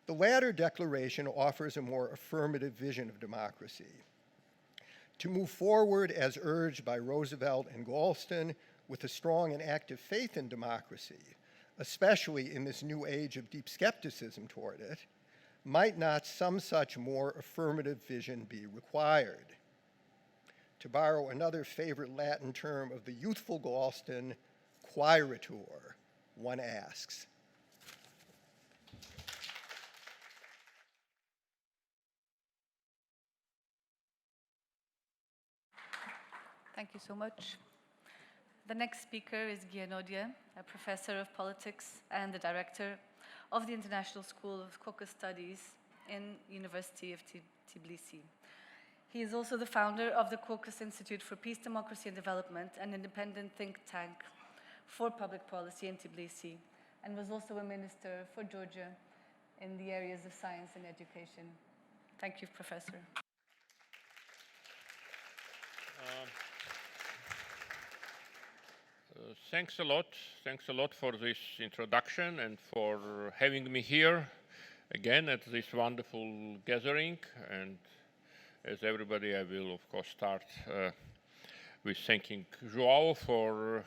The latter declaration offers a more affirmative vision of democracy. To move forward as urged by Roosevelt and Galston with a strong and active faith in democracy, especially in this new age of deep skepticism toward it, might not some such more affirmative vision be required? To borrow another favorite Latin term of the youthful Galston, quaeritur, one asks. Thank you so much. The next speaker is Guy Nodia, a professor of politics and the director of the International School of Caucasus Studies in University of Tbilisi. He is also the founder of the Caucasus Institute for Peace, Democracy and Development, an independent think tank for public policy in Tbilisi, and was also a minister for Georgia in the areas of science and education. Thank you, Professor. Thanks a lot. Thanks a lot for this introduction and for having me here again at this wonderful gathering. And as everybody, I will, of course, start with thanking João for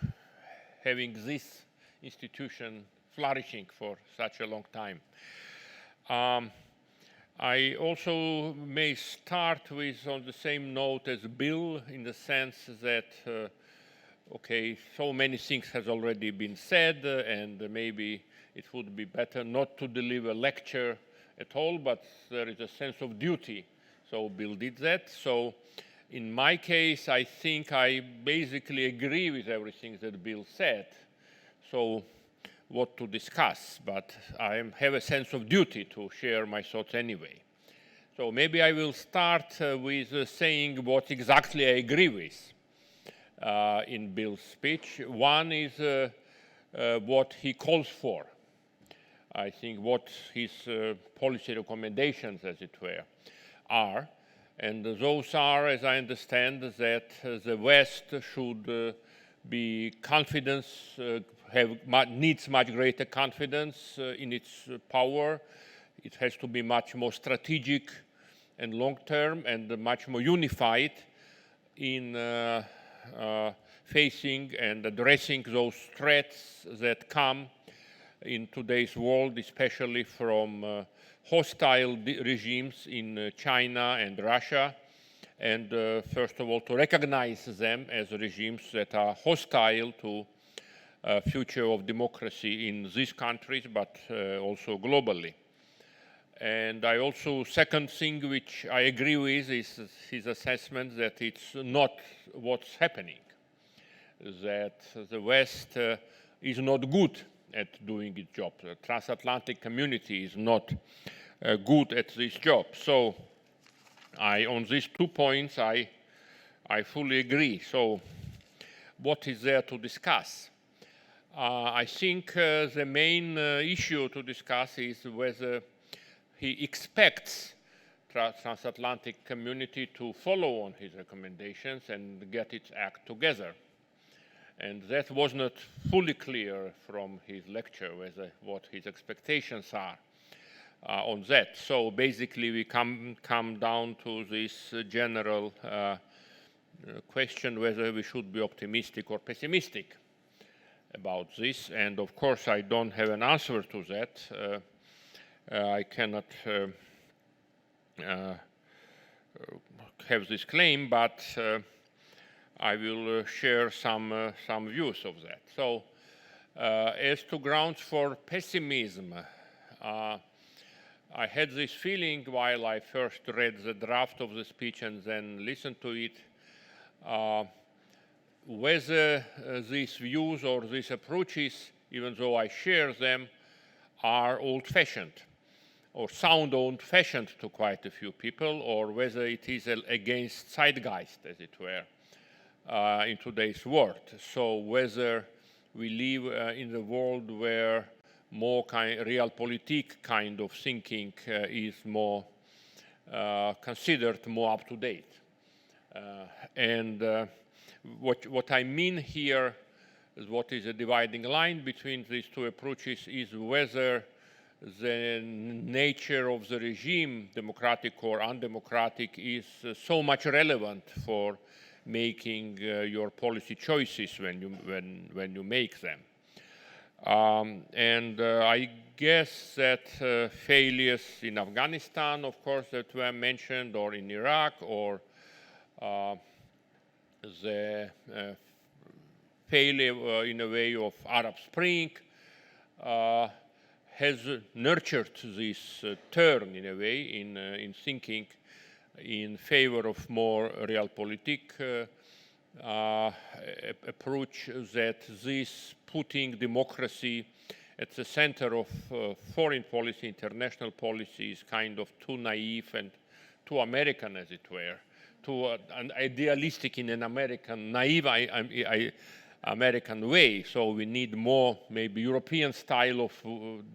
having this institution flourishing for such a long time. I also may start with on the same note as Bill, in the sense that okay, so many things has already been said, and maybe it would be better not to deliver a lecture at all, but there is a sense of duty. So Bill did that. So in my case, I think I basically agree with everything that Bill said. So what to discuss, but I have a sense of duty to share my thoughts anyway. So maybe I will start with saying what exactly I agree with in Bill's speech. One is what he calls for. I think what his policy recommendations, as it were, are. And those are, as I understand, that the West should be confidence, needs much greater confidence in its power. It has to be much more strategic and long-term and much more unified in facing and addressing those threats that come in today's world, especially from hostile regimes in China and Russia, and first of all to recognize them as regimes that are hostile to future of democracy in these countries, but also globally. And I also, second thing which I agree with is his assessment that it's not what's happening, that the West is not good at doing its job. The transatlantic community is not good at this job. So on these 2 points, I fully agree. So what is there to discuss? I think the main issue to discuss is whether he expects transatlantic community to follow on his recommendations and get its act together. And that was not fully clear from his lecture, what his expectations are on that. So basically, we come down to this general question whether we should be optimistic or pessimistic about this. And of course, I don't have an answer to that. I cannot have this claim, but I will share some views of that. So as to grounds for pessimism, I had this feeling while I first read the draft of the speech and then listened to it, whether these views or these approaches, even though I share them, are old-fashioned or sound old-fashioned to quite a few people, or whether it is against zeitgeist, as it were, in today's world. So whether we live in the world where more realpolitik kind of thinking is more considered more up to date. And what I mean here is what is a dividing line between these two approaches is whether the nature of the regime, democratic or undemocratic, is so much relevant for making your policy choices when you make them. And I guess that failures in Afghanistan, of course, that were mentioned, or in Iraq, or the failure in a way of Arab Spring has nurtured this turn in a way in thinking in favor of more realpolitik approach, that this putting democracy at the center of foreign policy, international policy, is kind of too naive and too American, as it were, too idealistic in an American, naive American way. So we need more maybe European style of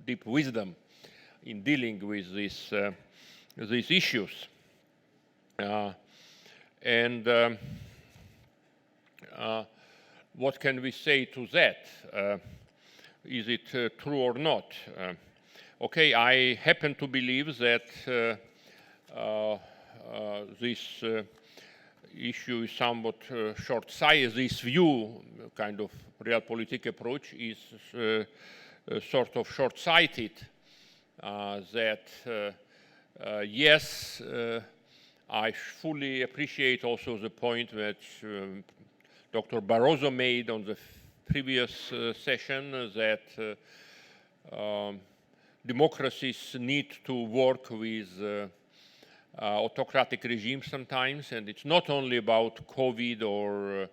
deep wisdom in dealing with these issues. What can we say to that? Is it true or not? Okay, I happen to believe that this issue is somewhat short-sighted. This view, kind of realpolitik approach, is sort of short-sighted. That yes, I fully appreciate also the point that Dr. Barroso made on the previous session, that democracies need to work with autocratic regimes sometimes, and it's not only about COVID or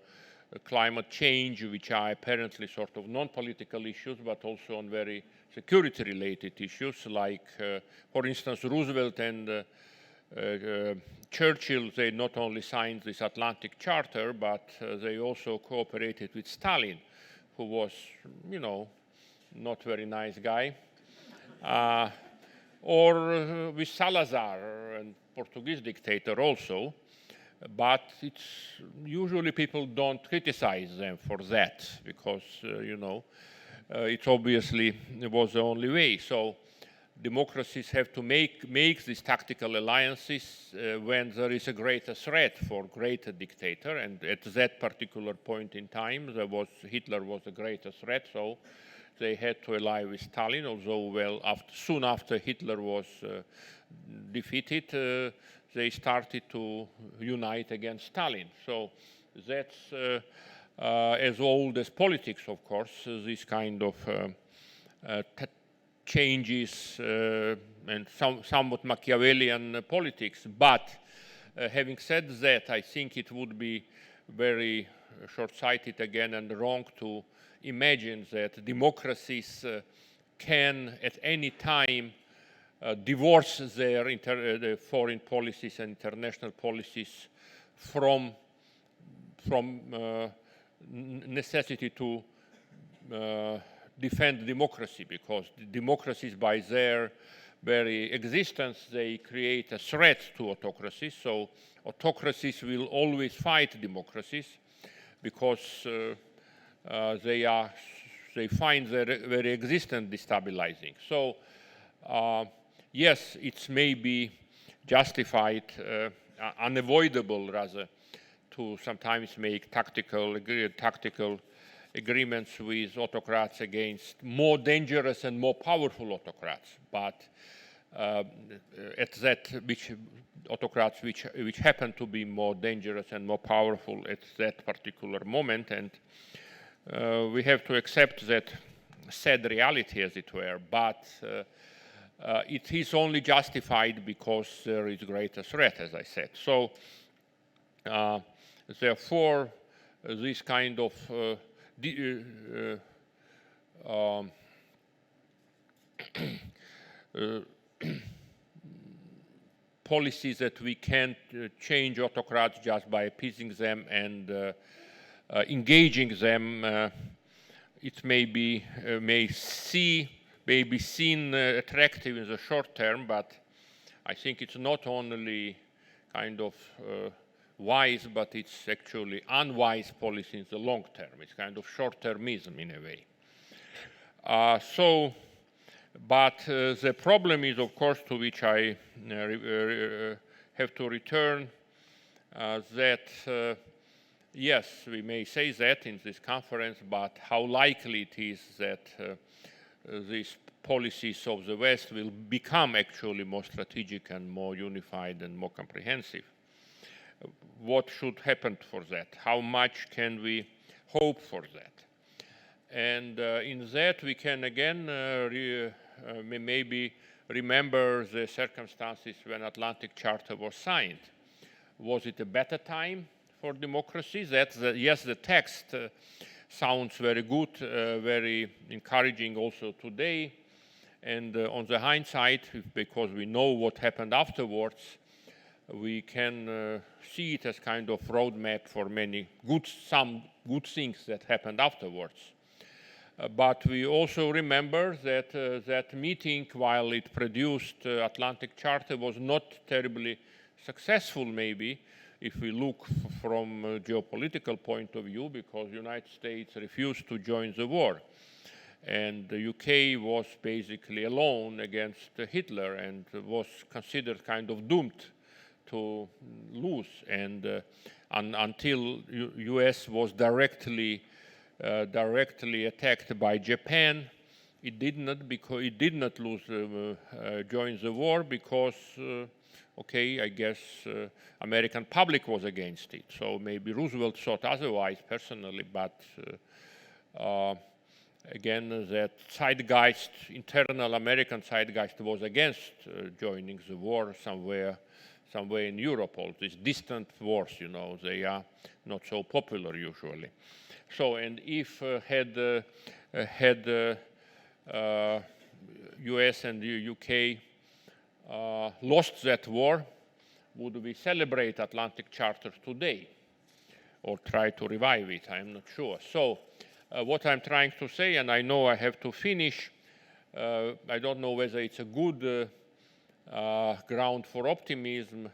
climate change, which are apparently sort of non-political issues, but also on very security-related issues, like, for instance, Roosevelt and Churchill, they not only signed this Atlantic Charter, but they also cooperated with Stalin who was, you know, not very nice guy, or with Salazar, and Portuguese dictator also. But it's usually people don't criticize them for that because, you know, it obviously was the only way. So democracies have to make these tactical alliances when there is a greater threat for greater dictator. And at that particular point in time, Hitler was a greater threat. So they had to ally with Stalin, although, well, soon after Hitler was defeated, they started to unite against Stalin. So that's as old as politics, of course, this kind of changes and somewhat Machiavellian politics. But having said that, I think it would be very short-sighted again and wrong to imagine that democracies can at any time divorce their foreign policies and international policies from necessity to defend democracy, because democracies, by their very existence, they create a threat to autocracies. So autocracies will always fight democracies because they find their very existence destabilizing. So yes, it's maybe justified, unavoidable rather, to sometimes make tactical agreements with autocrats against more dangerous and more powerful autocrats. But at that, autocrats which happen to be more dangerous and more powerful at that particular moment, and we have to accept that sad reality, as it were. But it is only justified because there is greater threat, as I said. So therefore, this kind of policies that we can't change autocrats just by appeasing them and engaging them, it may be seen attractive in the short term, but I think it's not only kind of wise, but it's actually unwise policy in the long term. It's kind of short-termism in a way. But the problem is, of course, to which I have to return, that yes, we may say that in this conference, but how likely it is that these policies of the West will become actually more strategic and more unified and more comprehensive. What should happen for that? How much can we hope for that? And in that we can again maybe remember the circumstances when Atlantic Charter was signed. Was it a better time for democracy? Yes, the text sounds very good, very encouraging also today. And on the hindsight, because we know what happened afterwards, we can see it as kind of roadmap for some good things that happened afterwards. But we also remember that that meeting, while it produced Atlantic Charter, was not terribly successful, maybe, if we look from a geopolitical point of view, because the United States refused to join the war. And the UK was basically alone against Hitler and was considered kind of doomed to lose. And until US was directly attacked by Japan, it did not join the war because okay, I guess American public was against it. So maybe Roosevelt thought otherwise personally, but again, that zeitgeist, internal American zeitgeist, was against joining the war somewhere in Europe. All these distant wars, you know, they are not so popular usually. So, and if had US and the UK lost that war, would we celebrate Atlantic Charter today or try to revive it? I'm not sure. So What I'm trying to say, and I know I have to finish, I don't know whether it's a good ground for optimism.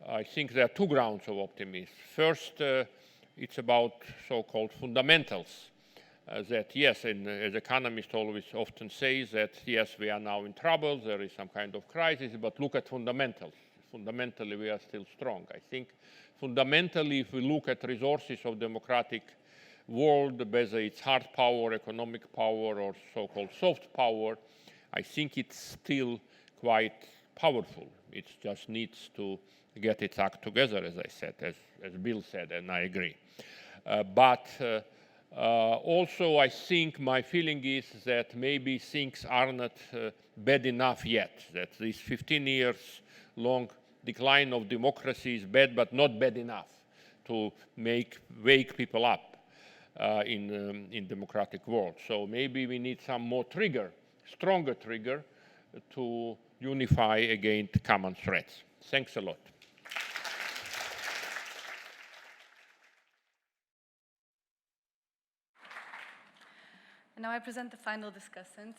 I think there are two grounds of optimism. First, it's about so-called fundamentals. That yes, and as economists always often say that yes, we are now in trouble, there is some kind of crisis, but look at fundamentals. Fundamentally, we are still strong. I think fundamentally, if we look at resources of democratic world, whether it's hard power, economic power, or so-called soft power, I think it's still quite powerful. It just needs to get its act together, as I said, as Bill said, and I agree. Also, I think my feeling is that maybe things are not bad enough yet, that this 15 years long decline of democracy is bad, but not bad enough to wake people up in democratic world. So maybe we need some more stronger trigger to unify against common threats. Thanks a lot. And now I present the final discussants,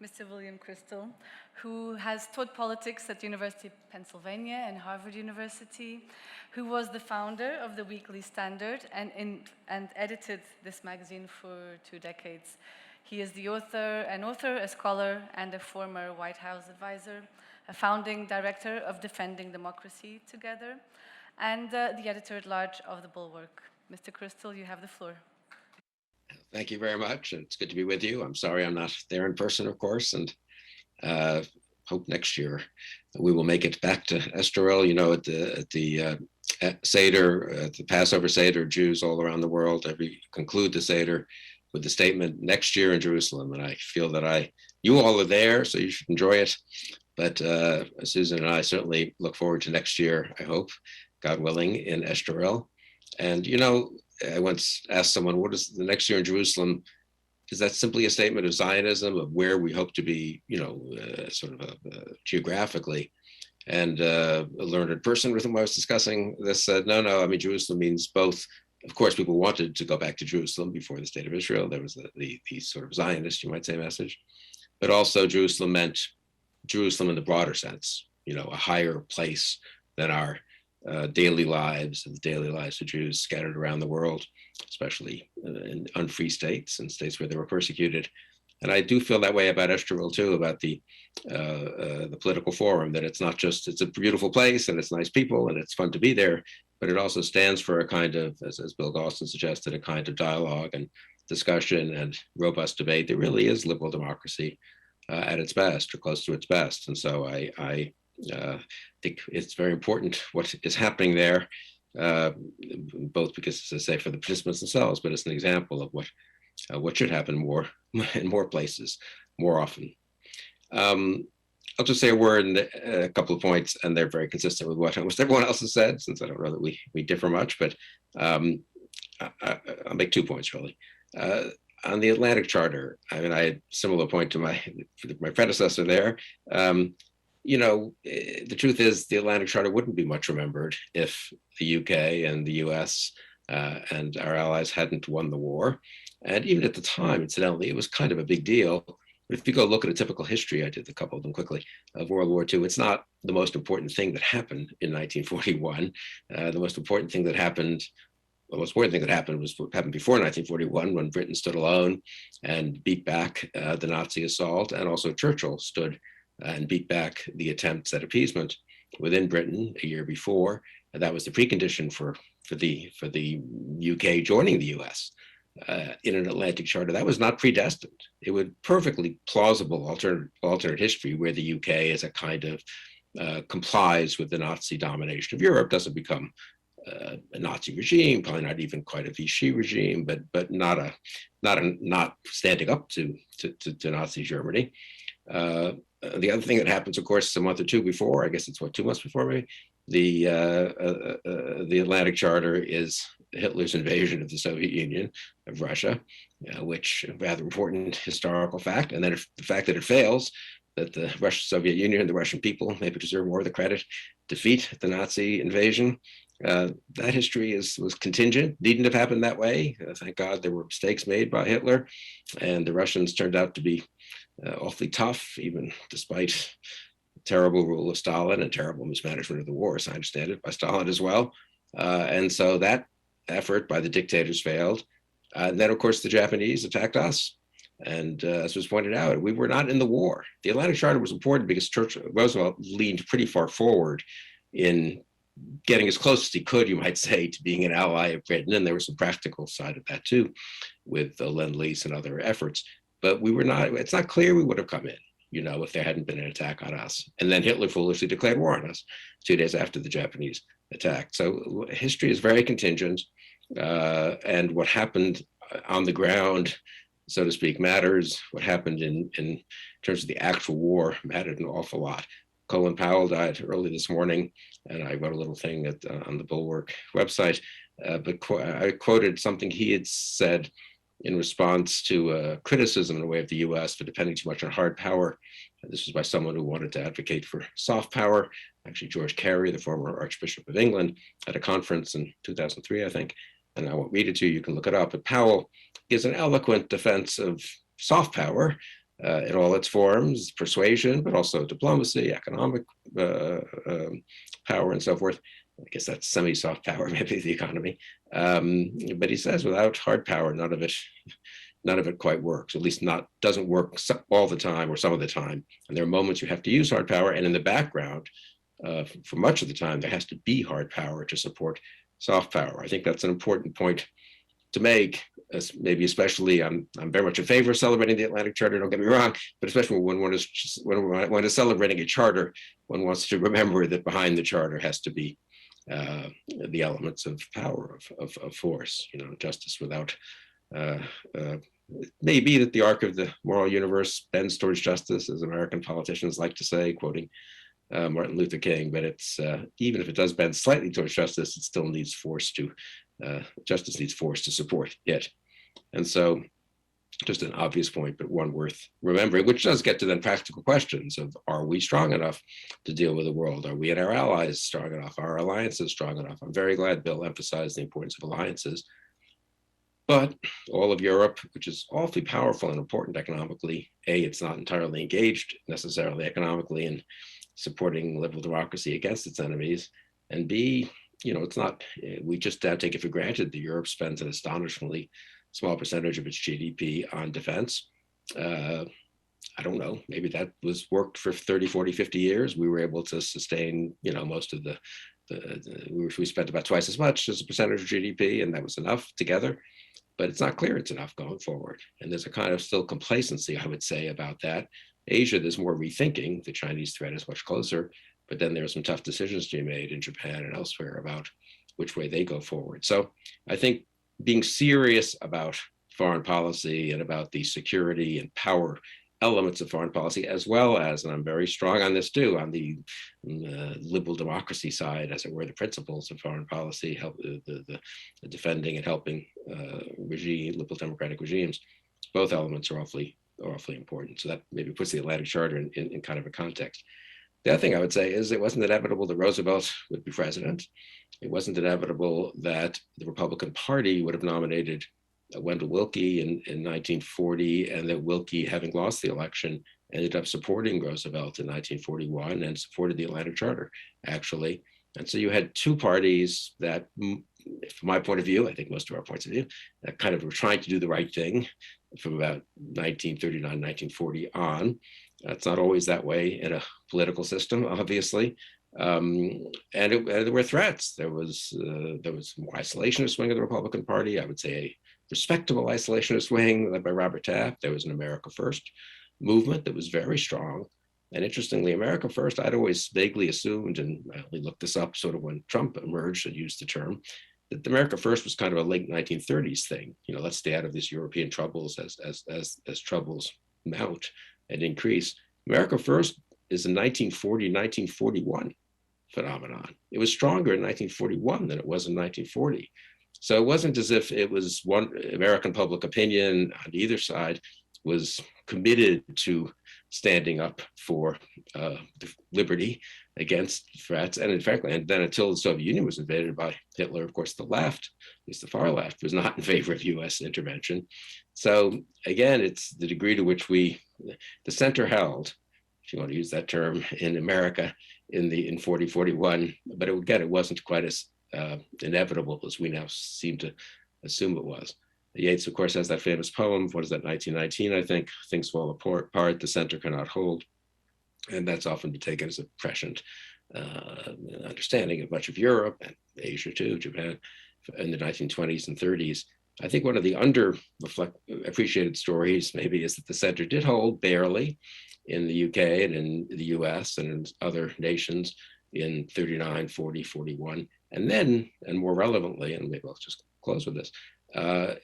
Mr. William Crystal, who has taught politics at the University of Pennsylvania and Harvard University, who was the founder of the Weekly Standard and edited this magazine for 2 decades. He is an author, a scholar, and a former White House advisor, a founding director of Defending Democracy Together, and the editor-at-large of The Bulwark. Mr. Crystal, you have the floor. Thank you very much. It's good to be with you. I'm sorry I'm not there in person, of course, and hope next year we will make it back to Estoril. You know, at the Seder, at the Passover Seder, Jews all around the world conclude the Seder with the statement, next year in Jerusalem. And I feel that you all are there, so you should enjoy it. But Susan and I certainly look forward to next year, I hope, God willing, in Estoril. And, you know, I once asked someone, what is the next year in Jerusalem? Is that simply a statement of Zionism, of where we hope to be, you know, geographically? And a learned person with whom I was discussing this said, no, I mean, Jerusalem means both. Of course, people wanted to go back to Jerusalem before the state of Israel. There was the sort of Zionist, you might say, message. But also Jerusalem meant Jerusalem in the broader sense, you know, a higher place than our daily lives and the daily lives of Jews scattered around the world, especially in unfree states and states where they were persecuted. And I do feel that way about Estoril too, about the political forum, that it's not just, it's a beautiful place and it's nice people and it's fun to be there, but it also stands for a kind of, as Bill Galston suggested, a kind of dialogue and discussion and robust debate that really is liberal democracy at its best, or close to its best. And so I think it's very important what is happening there, both because, as I say, for the participants themselves, but it's an example of what should happen more in more places, more often. I'll just say a word and a couple of points, and they're very consistent with what almost everyone else has said, since I don't know that we differ much, but I'll make 2 points, really. On the Atlantic Charter, I mean, I had a similar point to my predecessor there. You know, the truth is the Atlantic Charter wouldn't be much remembered if the UK and the US and our allies hadn't won the war. And even at the time, incidentally, it was kind of a big deal. But if you go look at a typical history, I did a couple of them quickly, of World War II, it's not the most important thing that happened in 1941. The most important thing that happened was what happened before 1941, when Britain stood alone and beat back the Nazi assault, and also Churchill stood and beat back the attempts at appeasement within Britain a year before. And that was the precondition for the UK joining the US in an Atlantic Charter. That was not predestined. It would perfectly plausible alternate history where the UK as a kind of complies with the Nazi domination of Europe, doesn't become a Nazi regime, probably not even quite a Vichy regime, but not standing up to Nazi Germany. The other thing that happens, of course, a month or two before, I guess it's 2 months before maybe, the Atlantic Charter is Hitler's invasion of the Soviet Union, of Russia, which is a rather important historical fact. And then the fact that it fails, that the Soviet Union and the Russian people maybe deserve more of the credit, defeat the Nazi invasion, That history was contingent, needn't have happened that way. Thank God there were mistakes made by Hitler, and the Russians turned out to be awfully tough, even despite terrible rule of Stalin and terrible mismanagement of the war, as I understand it, by Stalin as well. And so that effort by the dictators failed. And then, of course, the Japanese attacked us. And as was pointed out, we were not in the war. The Atlantic Charter was important because Roosevelt leaned pretty far forward in getting as close as he could, you might say, to being an ally of Britain. And there was some practical side of that too, with the Lend-Lease and other efforts. But we were not, it's not clear we would have come in, you know, if there hadn't been an attack on us. And then Hitler foolishly declared war on us 2 days after the Japanese attack. So history is very contingent. And what happened on the ground, so to speak, matters. What happened in terms of the actual war mattered an awful lot. Colin Powell died early this morning, and I wrote a little thing on the Bulwark website, but I quoted something he had said in response to criticism in a way of the US for depending too much on hard power. This was by someone who wanted to advocate for soft power. Actually, George Carey, the former Archbishop of England, at a conference in 2003, I think, and I won't read it to you, you can look it up, but Powell is an eloquent defense of soft power in all its forms, persuasion, but also diplomacy, economic power, and so forth. I guess that's semi-soft power, maybe the economy. But he says without hard power, none of it quite works. At least doesn't work all the time or some of the time. And there are moments you have to use hard power, and in the background, for much of the time, there has to be hard power to support soft power. I think that's an important point to make, maybe especially, I'm very much in favor of celebrating the Atlantic Charter, don't get me wrong, but especially when one is celebrating a charter, one wants to remember that behind the charter has to be the elements of power, of force, you know, justice without, it may be that the arc of the moral universe bends towards justice, as American politicians like to say, quoting Martin Luther King, but it's even if it does bend slightly towards justice, it still needs force to, justice needs force to support it. And so just an obvious point, but one worth remembering, which does get to then practical questions of, are we strong enough to deal with the world? Are we and our allies strong enough? Are our alliances strong enough? I'm very glad Bill emphasized the importance of alliances. But all of Europe, which is awfully powerful and important economically, A, it's not entirely engaged necessarily economically in supporting liberal democracy against its enemies, and B, you know, it's not, we just take it for granted that Europe spends an astonishingly small percentage of its GDP on defense. I don't know, maybe that was worked for 30, 40, 50 years. We were able to sustain, you know, most of we spent about twice as much as a percentage of GDP, and that was enough together. But it's not clear it's enough going forward. And there's a kind of still complacency, I would say, about that. Asia, there's more rethinking. The Chinese threat is much closer, but then there are some tough decisions to be made in Japan and elsewhere about which way they go forward. So I think being serious about foreign policy and about the security and power elements of foreign policy, as well as, and I'm very strong on this too, on the liberal democracy side, as it were, the principles of foreign policy, help the defending and helping liberal democratic regimes, both elements are awfully important. So that maybe puts the Atlantic Charter in kind of a context. The other thing I would say is it wasn't inevitable that Roosevelt would be president. It wasn't inevitable that the Republican Party would have nominated Wendell Willkie in 1940, and that Willkie, having lost the election, ended up supporting Roosevelt in 1941 and supported the Atlantic Charter, actually. And so you had two parties that, from my point of view, I think most of our points of view, that kind of were trying to do the right thing from about 1939, 1940 on. That's not always that way in a political system, obviously. And there were threats. There was more isolationist wing of the Republican Party. I would say a respectable isolationist wing led by Robert Taft. There was an America First movement that was very strong. And interestingly, America First, I'd always vaguely assumed, and I only looked this up sort of when Trump emerged and used the term, that America First was kind of a late 1930s thing. You know, let's stay out of these European troubles as troubles mount and increase. America First is a 1940, 1941 phenomenon. It was stronger in 1941 than it was in 1940. So it wasn't as if it was one American public opinion on either side was committed to standing up for liberty against threats. And in fact, and then until the Soviet Union was invaded by Hitler, of course, the left, at least the far left, was not in favor of US intervention. So again, it's the degree to which the center held, if you want to use that term, in America in 4041, but again, it wasn't quite as inevitable as we now seem to assume it was. Yeats, of course, has that famous poem, what is that, 1919, I think, things fall apart, the center cannot hold. And that's often been taken as a prescient understanding of much of Europe and Asia too, Japan, in the 1920s and 30s. I think one of the appreciated stories maybe is that the center did hold barely in the UK and in the US and in other nations in 39, 40, 41. And then, and more relevantly, and maybe I'll just close with this,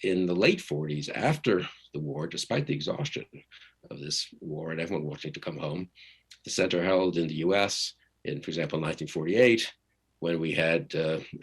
in the late 40s, after the war, despite the exhaustion of this war and everyone wanting to come home, the center held in the US in, for example, 1948, when we had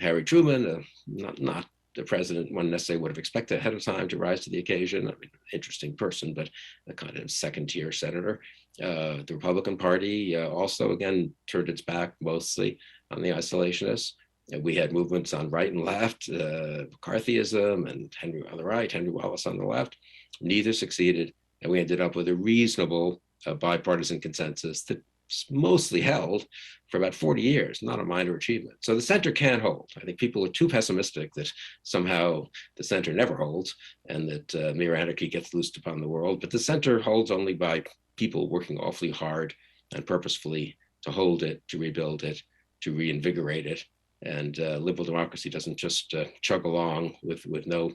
Harry Truman, not the president one necessarily would have expected ahead of time to rise to the occasion. I mean, interesting person, but a kind of second-tier senator. The Republican Party also, again, turned its back mostly on the isolationists. We had movements on right and left, McCarthyism and Henry on the right, Henry Wallace on the left. Neither succeeded, and we ended up with a reasonable bipartisan consensus that mostly held for about 40 years, not a minor achievement. So the center can hold. I think people are too pessimistic that somehow the center never holds and that mere anarchy gets loosed upon the world. But the center holds only by people working awfully hard and purposefully to hold it, to rebuild it, to reinvigorate it. And liberal democracy doesn't just chug along with no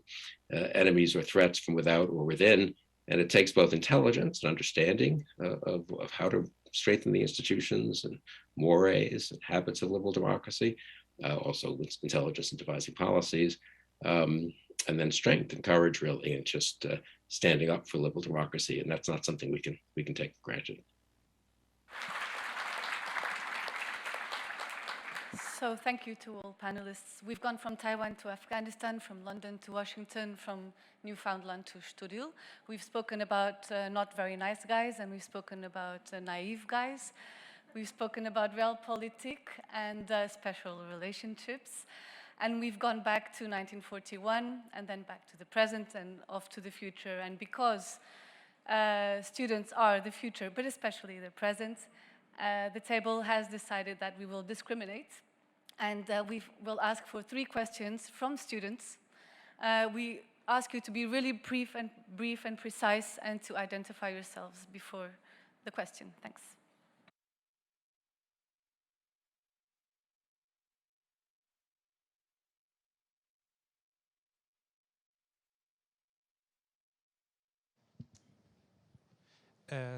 enemies or threats from without or within. And it takes both intelligence and understanding of how to strengthen the institutions and mores and habits of liberal democracy, also with intelligence in devising policies, and then strength and courage really in just standing up for liberal democracy. And that's not something we can take for granted. So thank you to all panelists. We've gone from Taiwan to Afghanistan, from London to Washington, from Newfoundland to Estoril. We've spoken about not very nice guys, and we've spoken about naive guys. We've spoken about realpolitik and special relationships. And we've gone back to 1941, and then back to the present and off to the future. And because students are the future, but especially the present, the table has decided that we will discriminate. And we will ask for 3 questions from students. We ask you to be really brief and precise and to identify yourselves before the question. Thanks.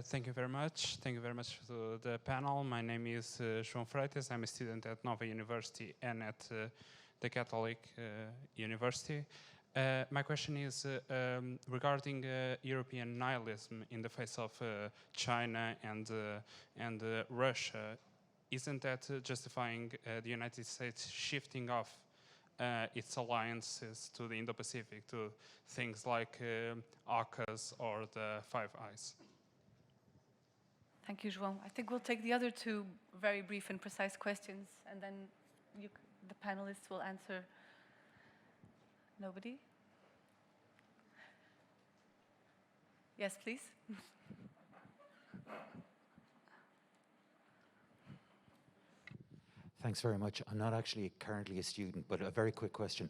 Thank you very much. Thank you very much to the panel. My name is João Freitas. I'm a student at Nova University and at the Catholic University. My question is regarding European nihilism in the face of China and Russia. Isn't that justifying the United States shifting off its alliances to the Indo-Pacific, to things like AUKUS or the Five Eyes? Thank you, João. I think we'll take the other 2 very brief and precise questions, and then the panelists will answer. Nobody? Yes, please. Thanks very much. I'm not actually currently a student, but a very quick question.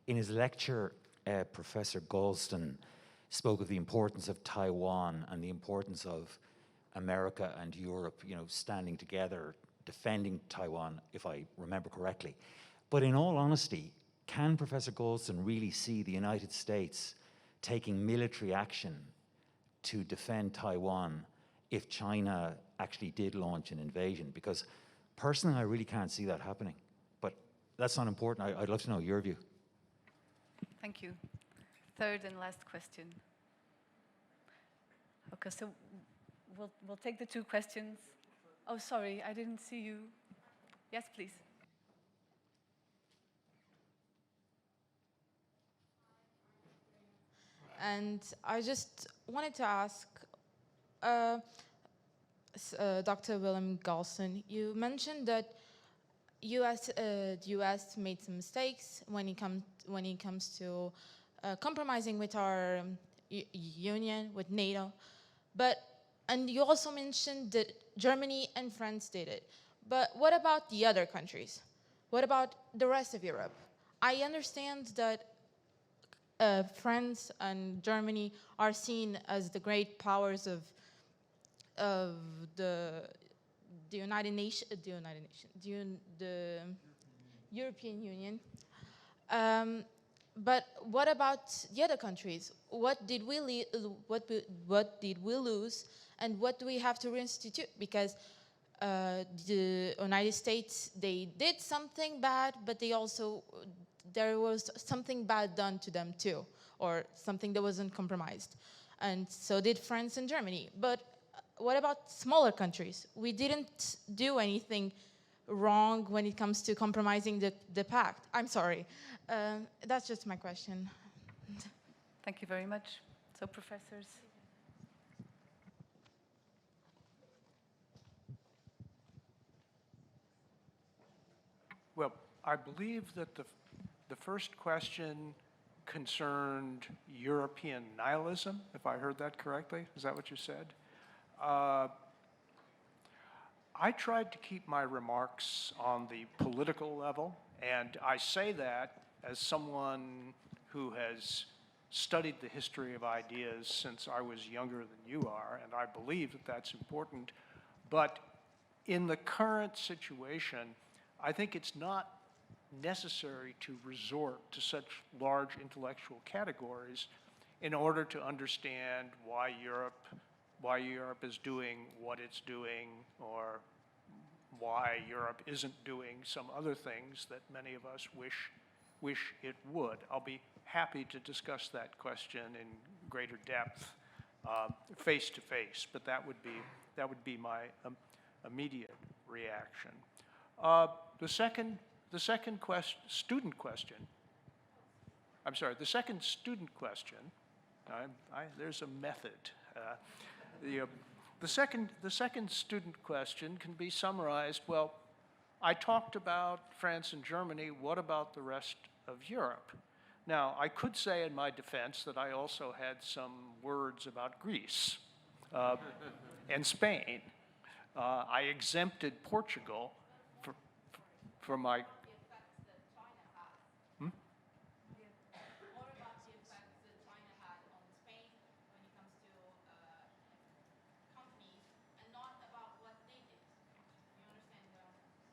In his lecture, Professor Galston spoke of the importance of Taiwan and the importance of America and Europe, standing together, defending Taiwan, if I remember correctly. But in all honesty, can Professor Galston really see the United States taking military action to defend Taiwan if China actually did launch an invasion? Because personally, I really can't see that happening. But that's not important. I'd love to know your view. Thank you. 3rd and last question. Okay, so we'll take the 2 questions. Oh, sorry, I didn't see you. Yes, please. And I just wanted to ask, Dr. Willem Galston, you mentioned that the U.S. made some mistakes when it comes to compromising with our union, with NATO, and you also mentioned that Germany and France did it. But what about the other countries? What about the rest of Europe? I understand that France and Germany are seen as the great powers of the United Nations, the European Union. But what about the other countries? What did we lose, and what do we have to reinstitute? Because the United States, they did something bad, but there was something bad done to them too, or something that wasn't compromised. And so did France and Germany. But what about smaller countries? We didn't do anything wrong when it comes to compromising the pact. I'm sorry. That's just my question. Thank you very much. So, professors. Well, I believe that the first question concerned European nihilism, if I heard that correctly. Is that what you said? I tried to keep my remarks on the political level, and I say that as someone who has studied the history of ideas since I was younger than you are, and I believe that that's important. But in the current situation, I think it's not necessary to resort to such large intellectual categories in order to understand why Europe is doing what it's doing, or why Europe isn't doing some other things that many of us wish it would. I'll be happy to discuss that question in greater depth face to face, but that would be my immediate reaction. The second student question. I'm sorry. The second student question. There's a method. The second student question can be summarized. Well, I talked about France and Germany. What about the rest of Europe? Now, I could say in my defense that I also had some words about Greece and Spain. I exempted Portugal for my.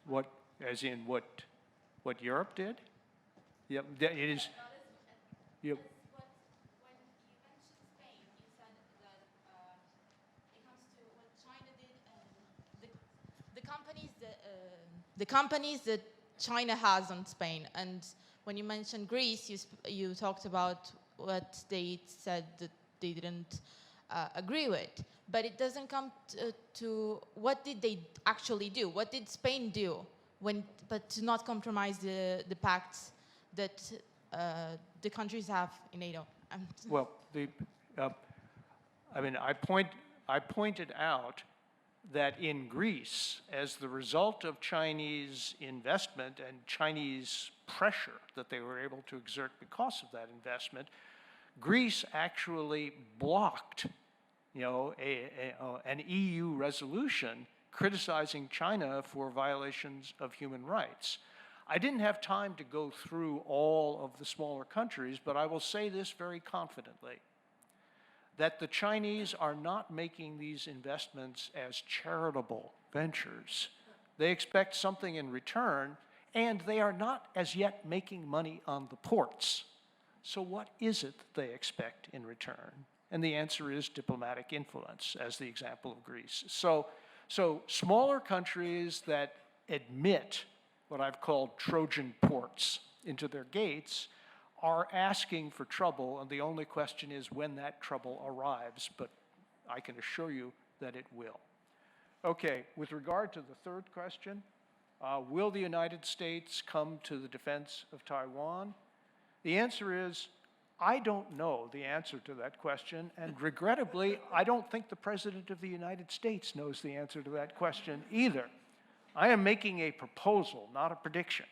What, as in what Europe did? Yep, it is. Yep. When you mentioned Spain, you said that it comes to what China did and the companies that China has on Spain. And when you mentioned Greece, you talked about what they said that they didn't agree with. But it doesn't come to what did they actually do? What did Spain do but to not compromise the pacts that the countries have in NATO? Well, I pointed out that in Greece, as the result of Chinese investment and Chinese pressure that they were able to exert because of that investment, Greece actually blocked, an EU resolution criticizing China for violations of human rights. I didn't have time to go through all of the smaller countries, but I will say this very confidently, that the Chinese are not making these investments as charitable ventures. They expect something in return, and they are not as yet making money on the ports. So what is it that they expect in return? And the answer is diplomatic influence, as the example of Greece. So smaller countries that admit what I've called Trojan ports into their gates are asking for trouble, and the only question is when that trouble arrives, but I can assure you that it will. Okay, with regard to the third question, will the United States come to the defense of Taiwan? The answer is I don't know the answer to that question, and regrettably, I don't think the President of the United States knows the answer to that question either. I am making a proposal, not a prediction.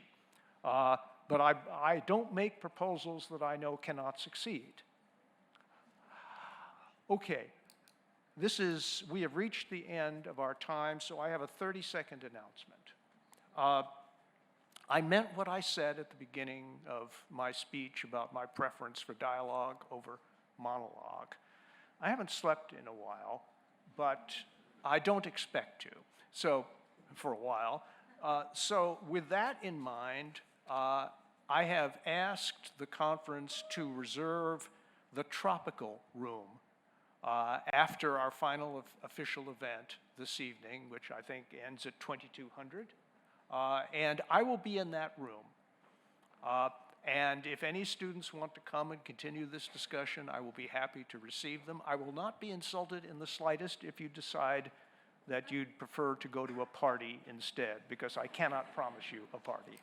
But I don't make proposals that I know cannot succeed. Okay, we have reached the end of our time, so I have a 30-second announcement. I meant what I said at the beginning of my speech about my preference for dialogue over monologue. I haven't slept in a while, but I don't expect to, so for a while. So with that in mind, I have asked the conference to reserve the tropical room after our final official event this evening, which I think ends at 2200. And I will be in that room. And if any students want to come and continue this discussion, I will be happy to receive them. I will not be insulted in the slightest if you decide that you'd prefer to go to a party instead, because I cannot promise you a party.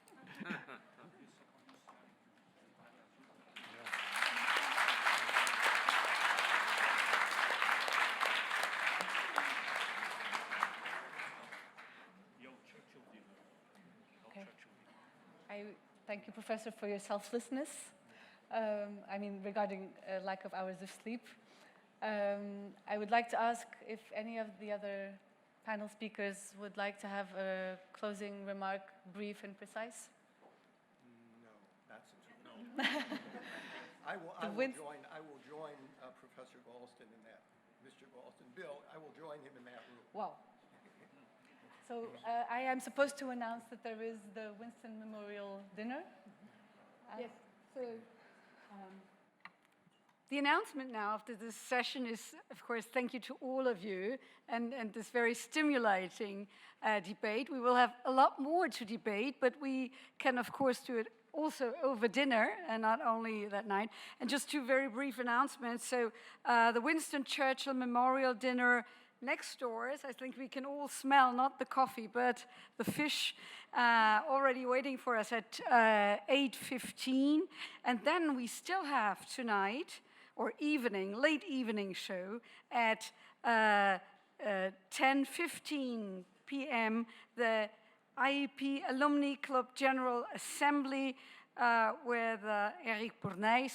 Thank you, Professor, for your selflessness. I mean, regarding lack of hours of sleep. I would like to ask if any of the other panel speakers would like to have a closing remark, brief and precise. No, that's no. I will join Professor Galston in that. Mr. Galston, Bill, I will join him in that room. Wow. So I am supposed to announce that there is the Winston Memorial Dinner. Yes. So the announcement now after this session is, of course, thank you to all of you and this very stimulating debate. We will have a lot more to debate, but we can, of course, do it also over dinner and not only that night. And just two very brief announcements. So the Winston Churchill Memorial Dinner next door, I think we can all smell not the coffee, but the fish already waiting for us at 8:15. And then we still have tonight, or evening, late evening show at 10:15 p.m., the IEP Alumni Club General Assembly with Eric Bournay,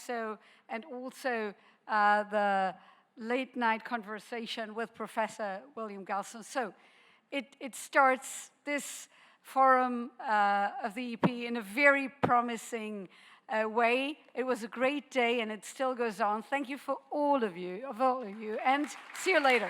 and also the late night conversation with Professor William Galston. So it starts this forum of the EP in a very promising way. It was a great day and it still goes on. Thank you for all of you, and see you later.